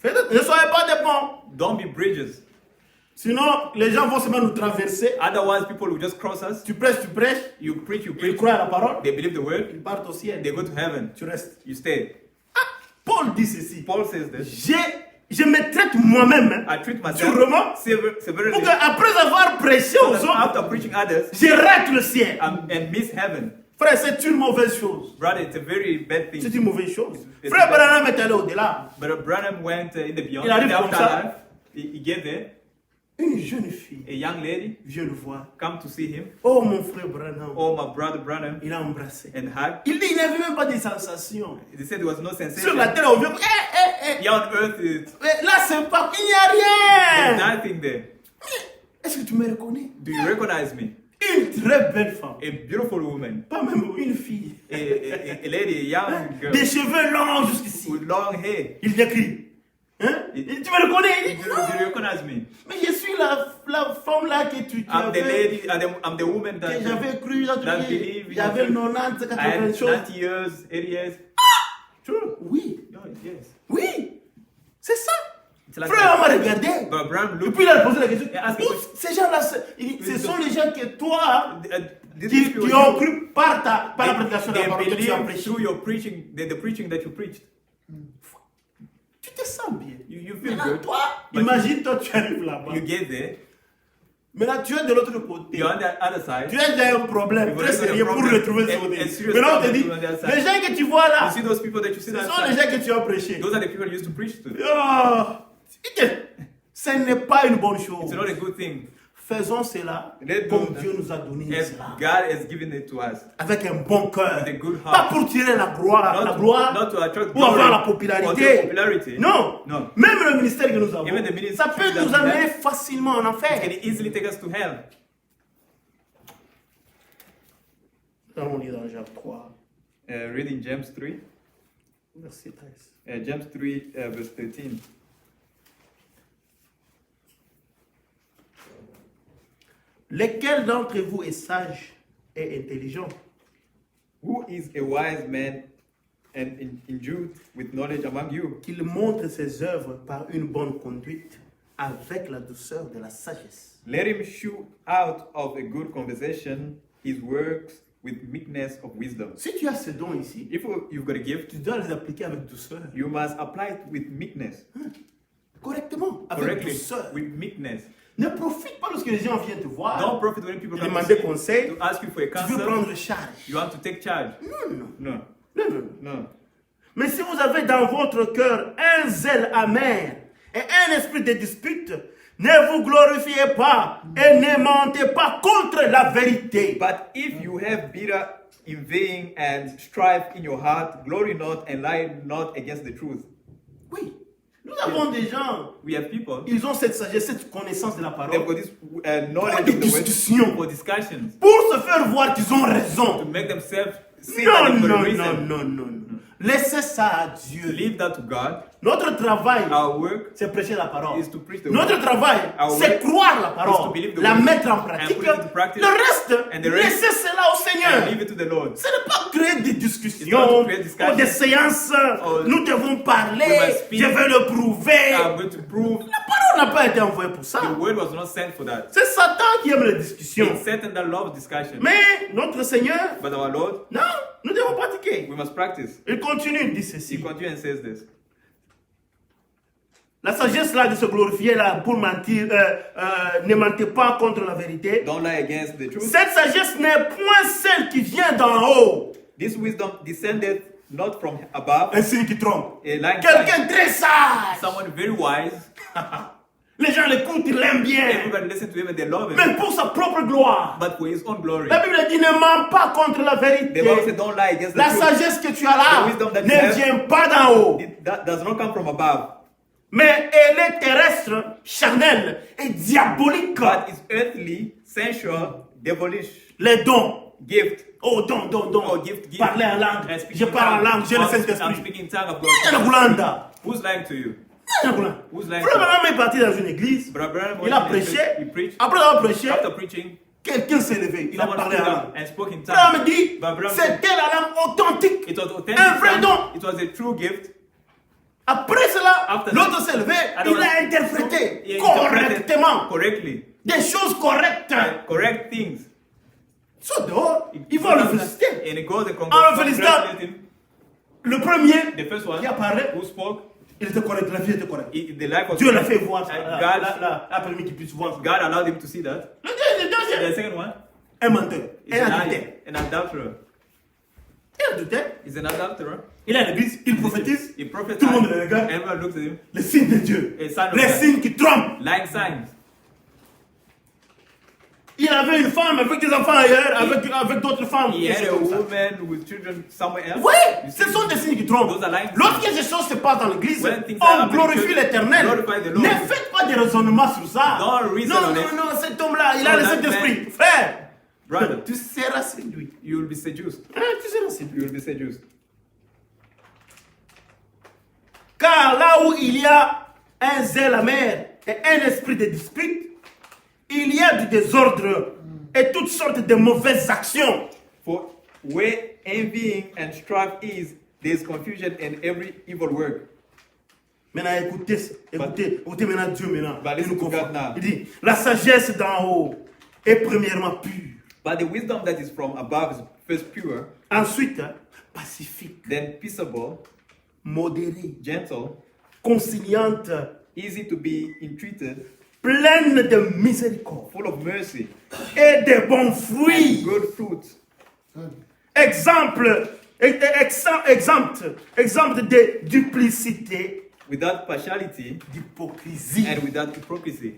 Ne soyez pas des ponts. Don't be bridges. Sinon, les gens vont seulement nous traverser. Otherwise, people will just cross us. Tu prêches, You preach, ils croient à la parole. They believe the word. Ils partent au ciel. They go to heaven. Tu restes. You stay. Paul dit ceci. Paul says this. Je me traite moi-même. Hein, I treat myself Sûrement. severely. Pour qu'après avoir prêché aux autres, After preaching others je rate le ciel. and miss heaven. Frère, c'est une mauvaise chose. Brother, it's a very bad thing. C'est une mauvaise chose. It's Frère a bad- Branham est allé au-delà. But Branham went in the beyond. Il arrive In the comme ça. afterlife. He get there. Une jeune fille A young lady vient le voir. come to see him. Oh, mon frère Branham. Oh, my brother Branham. Il a embrassé. And hug. Il dit, il n'avait même pas de sensation. They said there was no Sur sensation. la terre, on vient. Here on earth, Là, c'est pas. Il n'y a there's rien. nothing there. Est-ce que tu me reconnais? Do you recognize me? Une très belle femme. A beautiful woman. Pas même une fille. A lady, a young girl. Des cheveux longs jusqu'ici. With long hair. Il décrit. Hein? Tu me reconnais? Il dit, Do non. you recognize me? Mais je suis la femme là que tu I'm the avais. lady, I'm the woman Que that j'avais cru. that believe in J'avais you. 90, I 80 had choses. 90 years, 80 years. True. Oui. No, yes. Oui. C'est ça. It's like Frère, on that. m'a regardé. But Branham Et looked. puis il a posé la question. Et ask Où the ces gens-là, ce sont les gens que toi, these qui people, ont cru par la they prédication de la parole que tu as believe prêchée. through your preaching, the preaching that you preached. Tu te sens bien. You feel Maintenant, good. toi, But imagine, toi, tu arrives là-bas. You get there. Maintenant, tu es de l'autre côté. You're on the other side. Tu as déjà un problème You très got a sérieux pour problem. retrouver ce A côté. serious Maintenant, on te problem dit, on the other side. les gens que tu vois You là, see those people that you see ce that sont les side. gens que tu as prêchés. Those are the people you used to preach to. Oh, ce n'est pas une bonne It's chose. not a good thing. Faisons cela Let's comme do that. Dieu nous a donné As cela. God has given it to us. Avec un bon cœur. With a good Pas heart. pour tirer la gloire, Not to attract ou avoir glory la or to popularité. popularity. Non. No. Même le ministère que nous avons, Even the ministry ça peut that nous we amener have facilement en enfer. can easily take us to hell. Nous allons lire dans Jacques 3, Reading James 3. verset 13. James 3, verse 13. Lequel d'entre vous est sage et intelligent? Who is a wise man and endued with knowledge among you? Qu'il montre ses œuvres par une bonne conduite avec la douceur de la sagesse. Let him shoot out of a good conversation his works with meekness of wisdom. Si tu as ce don ici, If you've got a gift, tu dois les appliquer avec douceur. you must apply it with meekness. Correctement, avec Correctly, douceur. with meekness. Ne profite pas lorsque les gens viennent te voir. Don't profit when people Te come to demander see you, conseil. to ask you for a Tu veux counsel. prendre charge. You want to take charge. Non. No, no. Mais si vous avez dans votre cœur un zèle amer et un esprit de dispute, ne vous glorifiez pas et ne mentez pas contre la vérité. But if you have bitter envying and strife in your heart, glory not and lie not against the truth. Oui, nous avons des gens, We have people, ils ont cette sagesse, cette connaissance de la they've parole got this pour knowledge des of the word discussions, for discussions, pour se faire voir qu'ils ont to raison. make themselves see that Non, they've got a non, reason. non, non, non. Laissez ça à Dieu. Leave that to God. Notre travail, Our work c'est prêcher la parole. is to preach the Notre word. travail, Our c'est work croire la is to parole, believe the la word mettre en and pratique. put it into practice. Le reste, And the rest, laissez cela au and Seigneur. leave it to the Lord. Ce n'est pas créer des It's discussions not to create discussions. ou des séances. Or Nous devons parler. we must speak. Je vais le prouver. I'm going to prove La parole n'a pas été envoyée pour ça. the word was not sent for that. C'est Satan qui aime les discussions. It's Satan that loves discussion. Mais notre Seigneur, But our Lord, non, nous devons pratiquer. we must practice. Il continue, il dit He ceci. continues and says this. La sagesse là de se glorifier là pour mentir, ne mentez pas contre la vérité. Don't lie against the truth. Cette sagesse n'est point celle qui vient d'en haut. This wisdom descended not from above, Un signe qui trompe. a lying Quelqu'un très sage. someone very wise. Les gens l'écoutent, ils l'aiment bien. Everybody listen to him and they love him. Mais pour sa propre gloire. But for his own glory. La Bible dit ne mens pas contre la The Bible says vérité. don't lie against the La truth. sagesse que tu as là The wisdom that you ne have- vient pas d'en haut. That does not come from above, Mais elle est terrestre, charnelle et diabolique. but is earthly, sensual, devilish. Les dons. Gift. Oh, don. Oh, gift. Parler en langue. And speak Je in parle en tongues. langue, j'ai le I'm Saint-Esprit. speaking in tongue of Yana God. kulanda. Who's lying to you? Yana kulanda. Who's lying Frère to you? Branham est parti dans une église. Brother Branham Il a went to the prêché. church, he preached. Après avoir prêché, After preaching, quelqu'un s'est levé. Il a someone parlé stood en up langue. and spoke in Branham tongues. dit, But Branham said c'était la langue authentique. it was authentic. Un vrai don. It was a true gift. Après cela, After l'autre s'est levé. And Il a he interprété interpreted correctement correctly. des choses correctes. Correct things. Soit dehors, ils vont le féliciter. And he goes and Ah, le félicitant. congratulates him. Le premier The first one qui a parlé, who spoke, il était correct, la vie était correcte. the life was Dieu l'a fait voir. And God, A permis qu'il puisse voir. God allowed him to see that. Le deuxième, The second one un menteur. is Un an adultère. liar, an adulterer. Un adultère. He's an adulterer. Il est à l'église, il prophétise. He prophesied. Tout le monde le regarde. Everyone looks at him. Les signes de Dieu. A sign of Les God. signes qui trompent. Lying signs. Il avait une femme avec des enfants ailleurs, avec d'autres femmes. He Et c'est had a comme ça. woman with children somewhere else. Oui, You ce see? sont des signes qui trompent. Those are lying signs. Lorsque ces choses se passent dans l'église, When things on happen in glorifie church, l'éternel. glorify the Lord. Ne faites pas des raisonnements sur ça. Don't reason Non, on non, it. non, cet homme-là, il a No, le that Saint-Esprit. Frère, Brother, tu seras séduit. you will be seduced. Hein, tu seras séduit. You will be seduced. Car là où il y a un zèle amer et un esprit de dispute, il y a du désordre et toutes sortes de mauvaises actions. For where envying and strife is, there is confusion and every evil work. Maintenant, écoutez maintenant Dieu maintenant. But Il listen nous to confronte. God now. Il dit, la sagesse d'en haut est premièrement pure. But the wisdom that is from above is first pure, Ensuite, pacifique, then peaceable, modérée, gentle, conciliante, easy to be entreated, pleine de miséricorde full of mercy, et de bons and fruits. good fruits, Exemple de duplicité, without partiality d'hypocrisie. and without hypocrisy.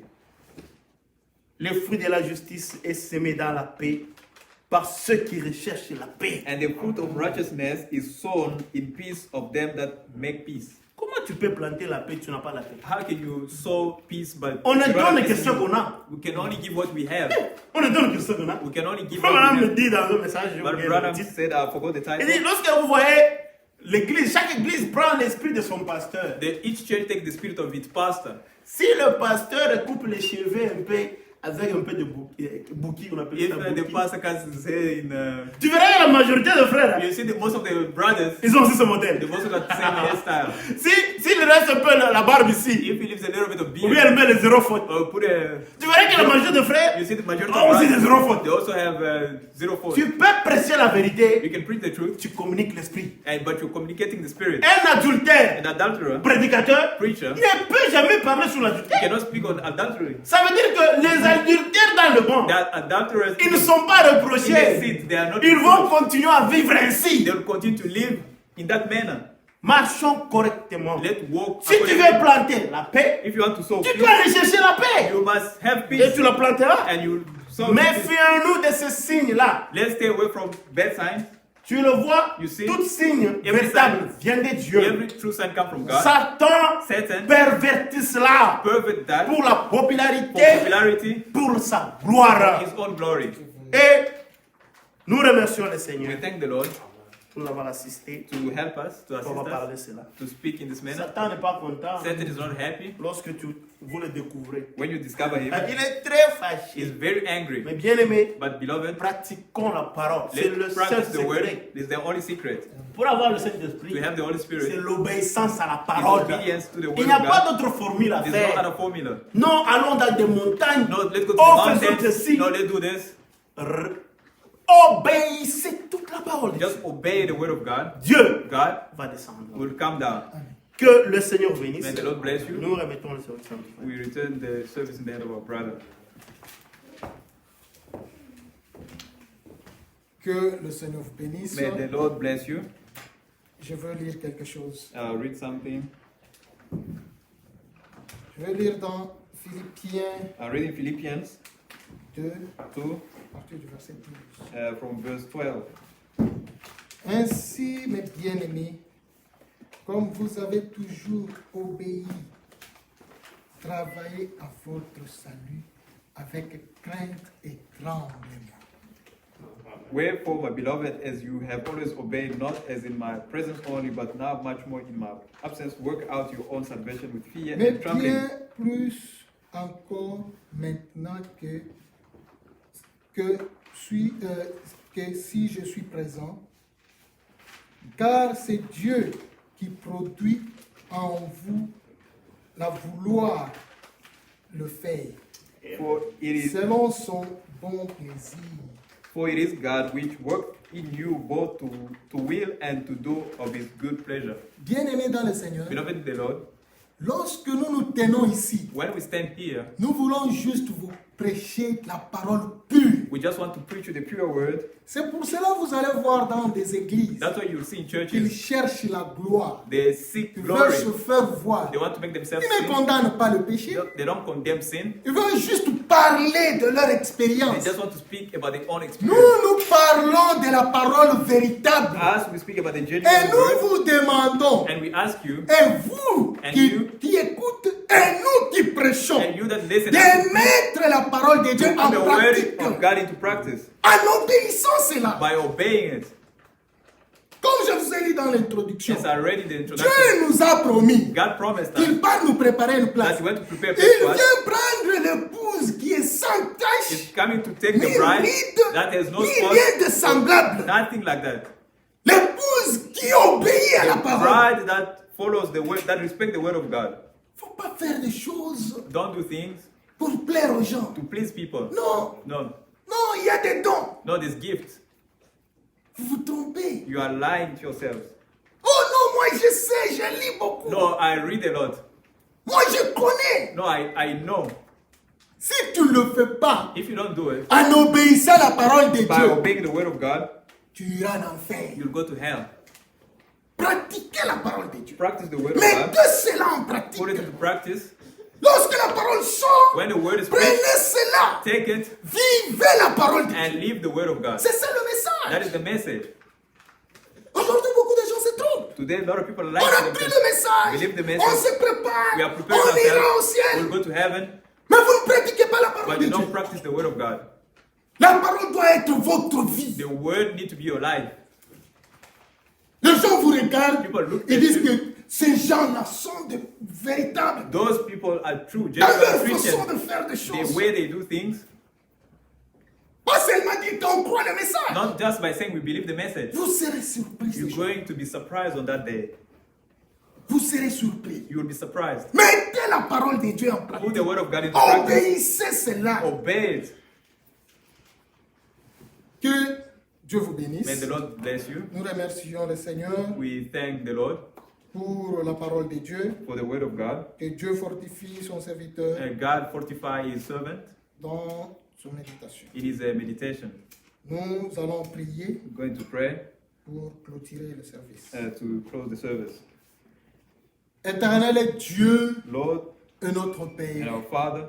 Le fruit de la justice est semé dans la paix par ceux qui recherchent la paix. And the fruit of righteousness is sown in peace of them that make peace. Comment tu peux planter la paix, tu n'as pas la paix? How can you sow peace but On ne you donne don't que listen? ce qu'on a. We can only give what we have. On ne donne que ce qu'on a. We can only give Frère what Branham we me have. dit dans un message, j'ai But oublié Branham le titre. said, I forgot the Il dit, title. lorsque vous voyez l'église, chaque église prend l'esprit de son pasteur. That each church takes the spirit of its pastor. Si le pasteur coupe les cheveux un peu avec un peu de bouki, on appelle If ça the bouki. pastor can say Tu verras que la majorité des frères, you see most of the brothers, ils ont aussi ce modèle. they've also got the same hairstyle. S'il reste un peu la barbe ici, If he leaves a little bit of ou bien beard, elle met les zéro faute. or put a, Tu verras que la majorité des frères you see the majority ont of aussi des brothers, zéro faute. they also have zero fault. Tu peux prêcher la vérité, You can preach the truth, tu communiques l'esprit. but you're communicating the spirit. Un adultère, An adulterer, prédicateur, preacher, ne peut jamais parler sur you l'adultère. cannot speak on adultery. Ça veut dire que les adultères dans le banc, That adulterers, ils ne sont pas in their reprochés. seat, they are not. Ils vont continuer à vivre ainsi. They will continue to live in that manner. Marchons correctement. Let's walk. Si tu according veux to- planter la paix, If you want to sow tu peace, dois aller chercher la paix. you must have Et peace, tu la planteras. and you sow peace. Méfions-nous de ces signes-là. Let's stay away from bad signs. Tu le vois, You see, tout signe every véritable sign- vient de Dieu. Every true sign comes from God. Satan Satan pervertit cela pervert that pour la for popularité, popularity, pour sa for gloire. his own glory. Et nous remercions le We Seigneur thank the Lord pour nous avoir assisté. to help us, to On va assist parler de us, cela. to speak in this manner. Satan n'est pas content Satan is not happy lorsque vous le découvrez. when you discover him. Il est très He's fâché. very angry. Mais bien aimé, But beloved, pratiquons la parole. C'est le let's seul practice the word. secret. This is the only secret. Pour avoir le To Saint-Esprit, have the Holy c'est Spirit, l'obéissance à la is parole. obedience to the Il word n'y a of pas God. d'autre formule à There's no faire. other formula. Non, allons dans des montagnes. No, let's go to Oh, the faisons mountains. ceci. No, let's do this. Obéissez toute la parole. de Just Dieu. obey the word of God. Dieu God va descendre. will come down. Que le Seigneur bénisse. May the Lord bless you. Nous remettons le service. We return the service in the hand of our brother. Que le Seigneur vous bénisse. May the Lord bless you. Je veux lire quelque chose. Read something. Je vais lire dans Philippiens Reading Philippians 2, 2 à partir du verset 12. from verse 12. Ainsi, mes bien-aimés, comme vous avez toujours obéi, travaillez à votre salut avec crainte et tremblement. Wherefore, my beloved, as you have always obeyed, not as in my presence only, but now much more in my absence, work out your own salvation with fear Mais and trembling. bien plus encore maintenant que si je suis présent, car c'est Dieu qui produit en vous la vouloir le faire, For it is selon son bon plaisir. For it is God which worked in you both to will and to do of his good pleasure. Bien-aimés dans le Seigneur, Beloved in the Lord, lorsque nous nous tenons ici, when we stand here, nous voulons juste vous prêcher la parole pure. we just want to preach you the pure word. C'est pour cela que vous allez voir dans des églises That's why you'll see in qu'ils churches, cherchent la gloire. they seek Ils veulent glory. se faire voir. They want to make themselves Ils ne sin. condamnent pas le péché. They don't condemn sin. Ils veulent juste parler de leur They expérience. just want to speak about their own Nous, experience. nous parlons de la parole véritable. As we speak about the Et genuine nous word, vous demandons, and we ask you, et vous And qui, you- qui écoutez, et nous qui prêchons, and you that listen, de mettre la parole de Dieu to put en the word pratique, of God into practice en obéissant cela. by obeying it. Comme je vous ai dit dans l'introduction, As I read in the introduction, Dieu nous a promis God promised us qu'il va nous préparer une place. that He went to prepare a Il place for us. vient prendre l'épouse qui est sans tache, He's coming to take ni the bride ride, that has no ni spot, rien de semblable. nothing like that. L'épouse qui obéit à la parole. Bride that follows the word, that respects the word of God. Il ne faut pas faire des choses Don't do things pour plaire aux gens. to please people. Non, No, non, il y a des dons. no, this gift. Vous vous trompez. You are lying to yourselves. Oh non, moi je sais, je lis beaucoup. No, I read a lot. Moi je connais. No, I know. Si tu ne le fais pas If you don't do it en obéissant à la parole de by Dieu, obeying the word of God, tu iras en enfer. you'll go to hell. Pratiquez la parole de Dieu. Practice the word of Mettez God. cela en pratique. Put it into practice. Lorsque la parole sort, When the word is prenez preached, cela. take it Vivez la parole de Dieu. and leave the word of God. C'est ça le That is message. the message. Aujourd'hui, beaucoup de gens se trompent. Today, a lot of people On like a pris le message. Believe the On message. se prépare. We are preparing On ira au ourselves. ciel. We'll go to heaven, Mais vous ne pratiquez pas la parole but de you Dieu. don't practice the word of God. La parole doit être votre vie. The word needs to be your life. Les gens vous regardent People look et at disent you. que ces gens-là sont de véritables Those people are true, dans leur genuine façon Christians. de faire des The choses. way they do things, Pas seulement dire qu'on croit le message. not just by saying we believe the message. Vous serez surpris. ces You're gens. going to be surprised on that day. Vous serez surpris. You will be surprised. Mettez la parole de Dieu en Put pratique. the word of God into practice. Obéissez cela. Obey it. Que Dieu vous May bénisse. the Lord bless you. Nous remercions le Seigneur We thank the Lord pour la parole de Dieu. for the word of God. Que Dieu fortifie son serviteur God fortify his servant dans son méditation. in his meditation. Nous allons prier We're going to pray pour clôturer le service. to close the service. Éternel Dieu Lord et notre and Père, our Father,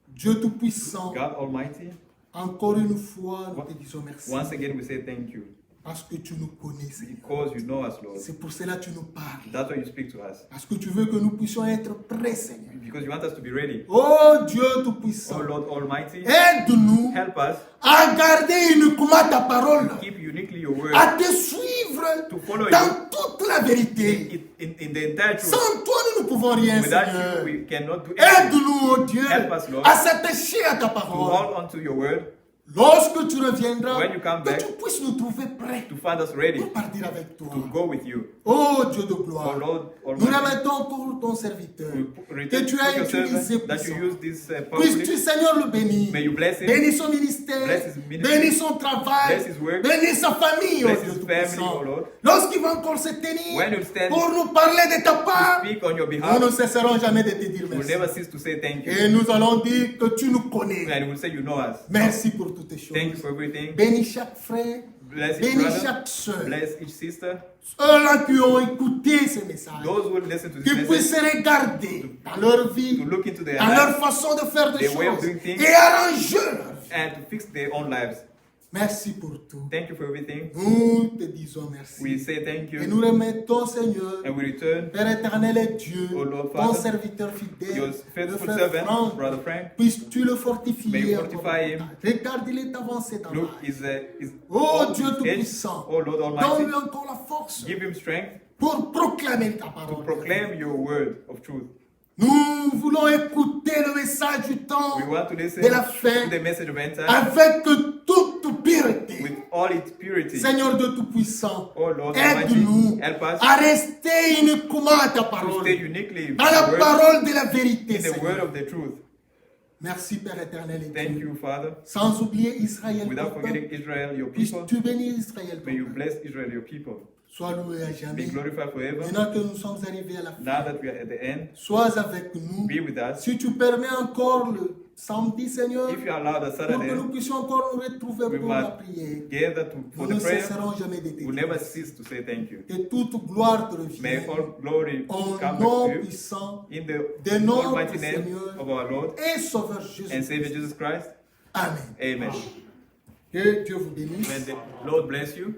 Dieu Tout-Puissant, God Almighty, encore une fois, nous te disons merci. once again we say thank you Parce que tu nous connais, Seigneur. because you know us, Lord. C'est pour cela que tu nous parles. That's why you speak to us. Parce que tu veux que nous puissions être prêts, Seigneur. Because you want us to be ready. Oh Dieu Oh Tout-Puissant, Lord Almighty, aide-nous help us à garder uniquement ta parole, keep uniquely your word à te suivre to follow you dans toute la vérité. in the entire truth. Sans toi, nous ne pouvons rien, Without Seigneur. you, we cannot do anything. Aide-nous, oh Dieu, Help us, Lord, à s'attacher à ta To parole. hold on to your word, Lorsque tu reviendras, When you come que back, tu puisses nous trouver prêts to find us ready pour partir avec toi. to go with you. Oh Dieu de Oh gloire, Lord nous Almighty, remettons pour ton serviteur. we Que return tu to as your utilisé servant that you puissant. use this Puisses-tu, publicly. Seigneur, le bénir. May you bless him, Bénis son ministère, Bless his ministry. bénis son travail, Bless his work. bénis sa famille, Bless oh Dieu his Tout-Puissant. family, oh Lord. Lorsqu'il va encore se tenir When you stand pour nous parler de ta part, speak on your nous behalf, ne cesserons jamais de te dire we will merci. never cease to say thank Et you. nous allons dire que tu nous connais. And we will say you know us. Merci pour toutes ces Thank you choses. for everything. Bénis chaque frère, Bless each bénis brother. chaque soeur. Bless each sister. Ceux-là qui ont écouté ce message, Those who will listen to this qu'ils puissent message, se regarder dans leur vie, to look into their dans leur lives façon de faire des their way of choses doing things. et arranger leur vie. and to fix their own lives. Merci pour tout. Thank you for everything. Nous te disons merci. We say thank Et nous you remettons, Seigneur, and we return Père éternel et Dieu, Oh Lord ton Father, serviteur fidèle, your le faithful frère servant, Franck, Brother Frank. puisses-tu le May fortifier. you encore fortify him. davantage. Regarde, il est avancé dans Look, l'âge. is Oh all Dieu his age. Tout-Puissant, Oh Lord donne-lui Almighty, encore la force give him strength pour proclamer ta to parole. proclaim your word of truth. Nous voulons écouter le message du temps We want to listen de la fin to the message of end time avec toute pureté. with all its purity. Seigneur de Tout-Puissant, Oh Lord Almighty, aide-nous help us à rester uniquement à ta to parole, stay uniquely dans la in the word, parole de la vérité, in the word Seigneur. of the truth. Merci Père éternel et Thank Dieu. you, Father. Sans oublier Israël, Without ton forgetting peuple, Israel, your people, puisses-tu bénir Israël, ton may you peuple. bless Israel, your people. Sois loué à Be jamais. glorified forever. Maintenant que nous sommes arrivés à la fin, Now that we are at the end, sois avec nous. be with us. Si tu permets encore le samedi, Seigneur, If you allow the pour que Saturday nous puissions encore nous retrouver we pour la must prière, gather for nous the ne prayer, cesserons jamais de te we'll dire never merci. cease to say thank you. Que toute gloire te May revienne all glory au come nom back to you puissant in the de notre almighty name Seigneur of our Lord et Sauveur and Jésus. Savior Jesus Christ. Amen. Amen. Que Dieu vous bénisse. May the Lord bless you.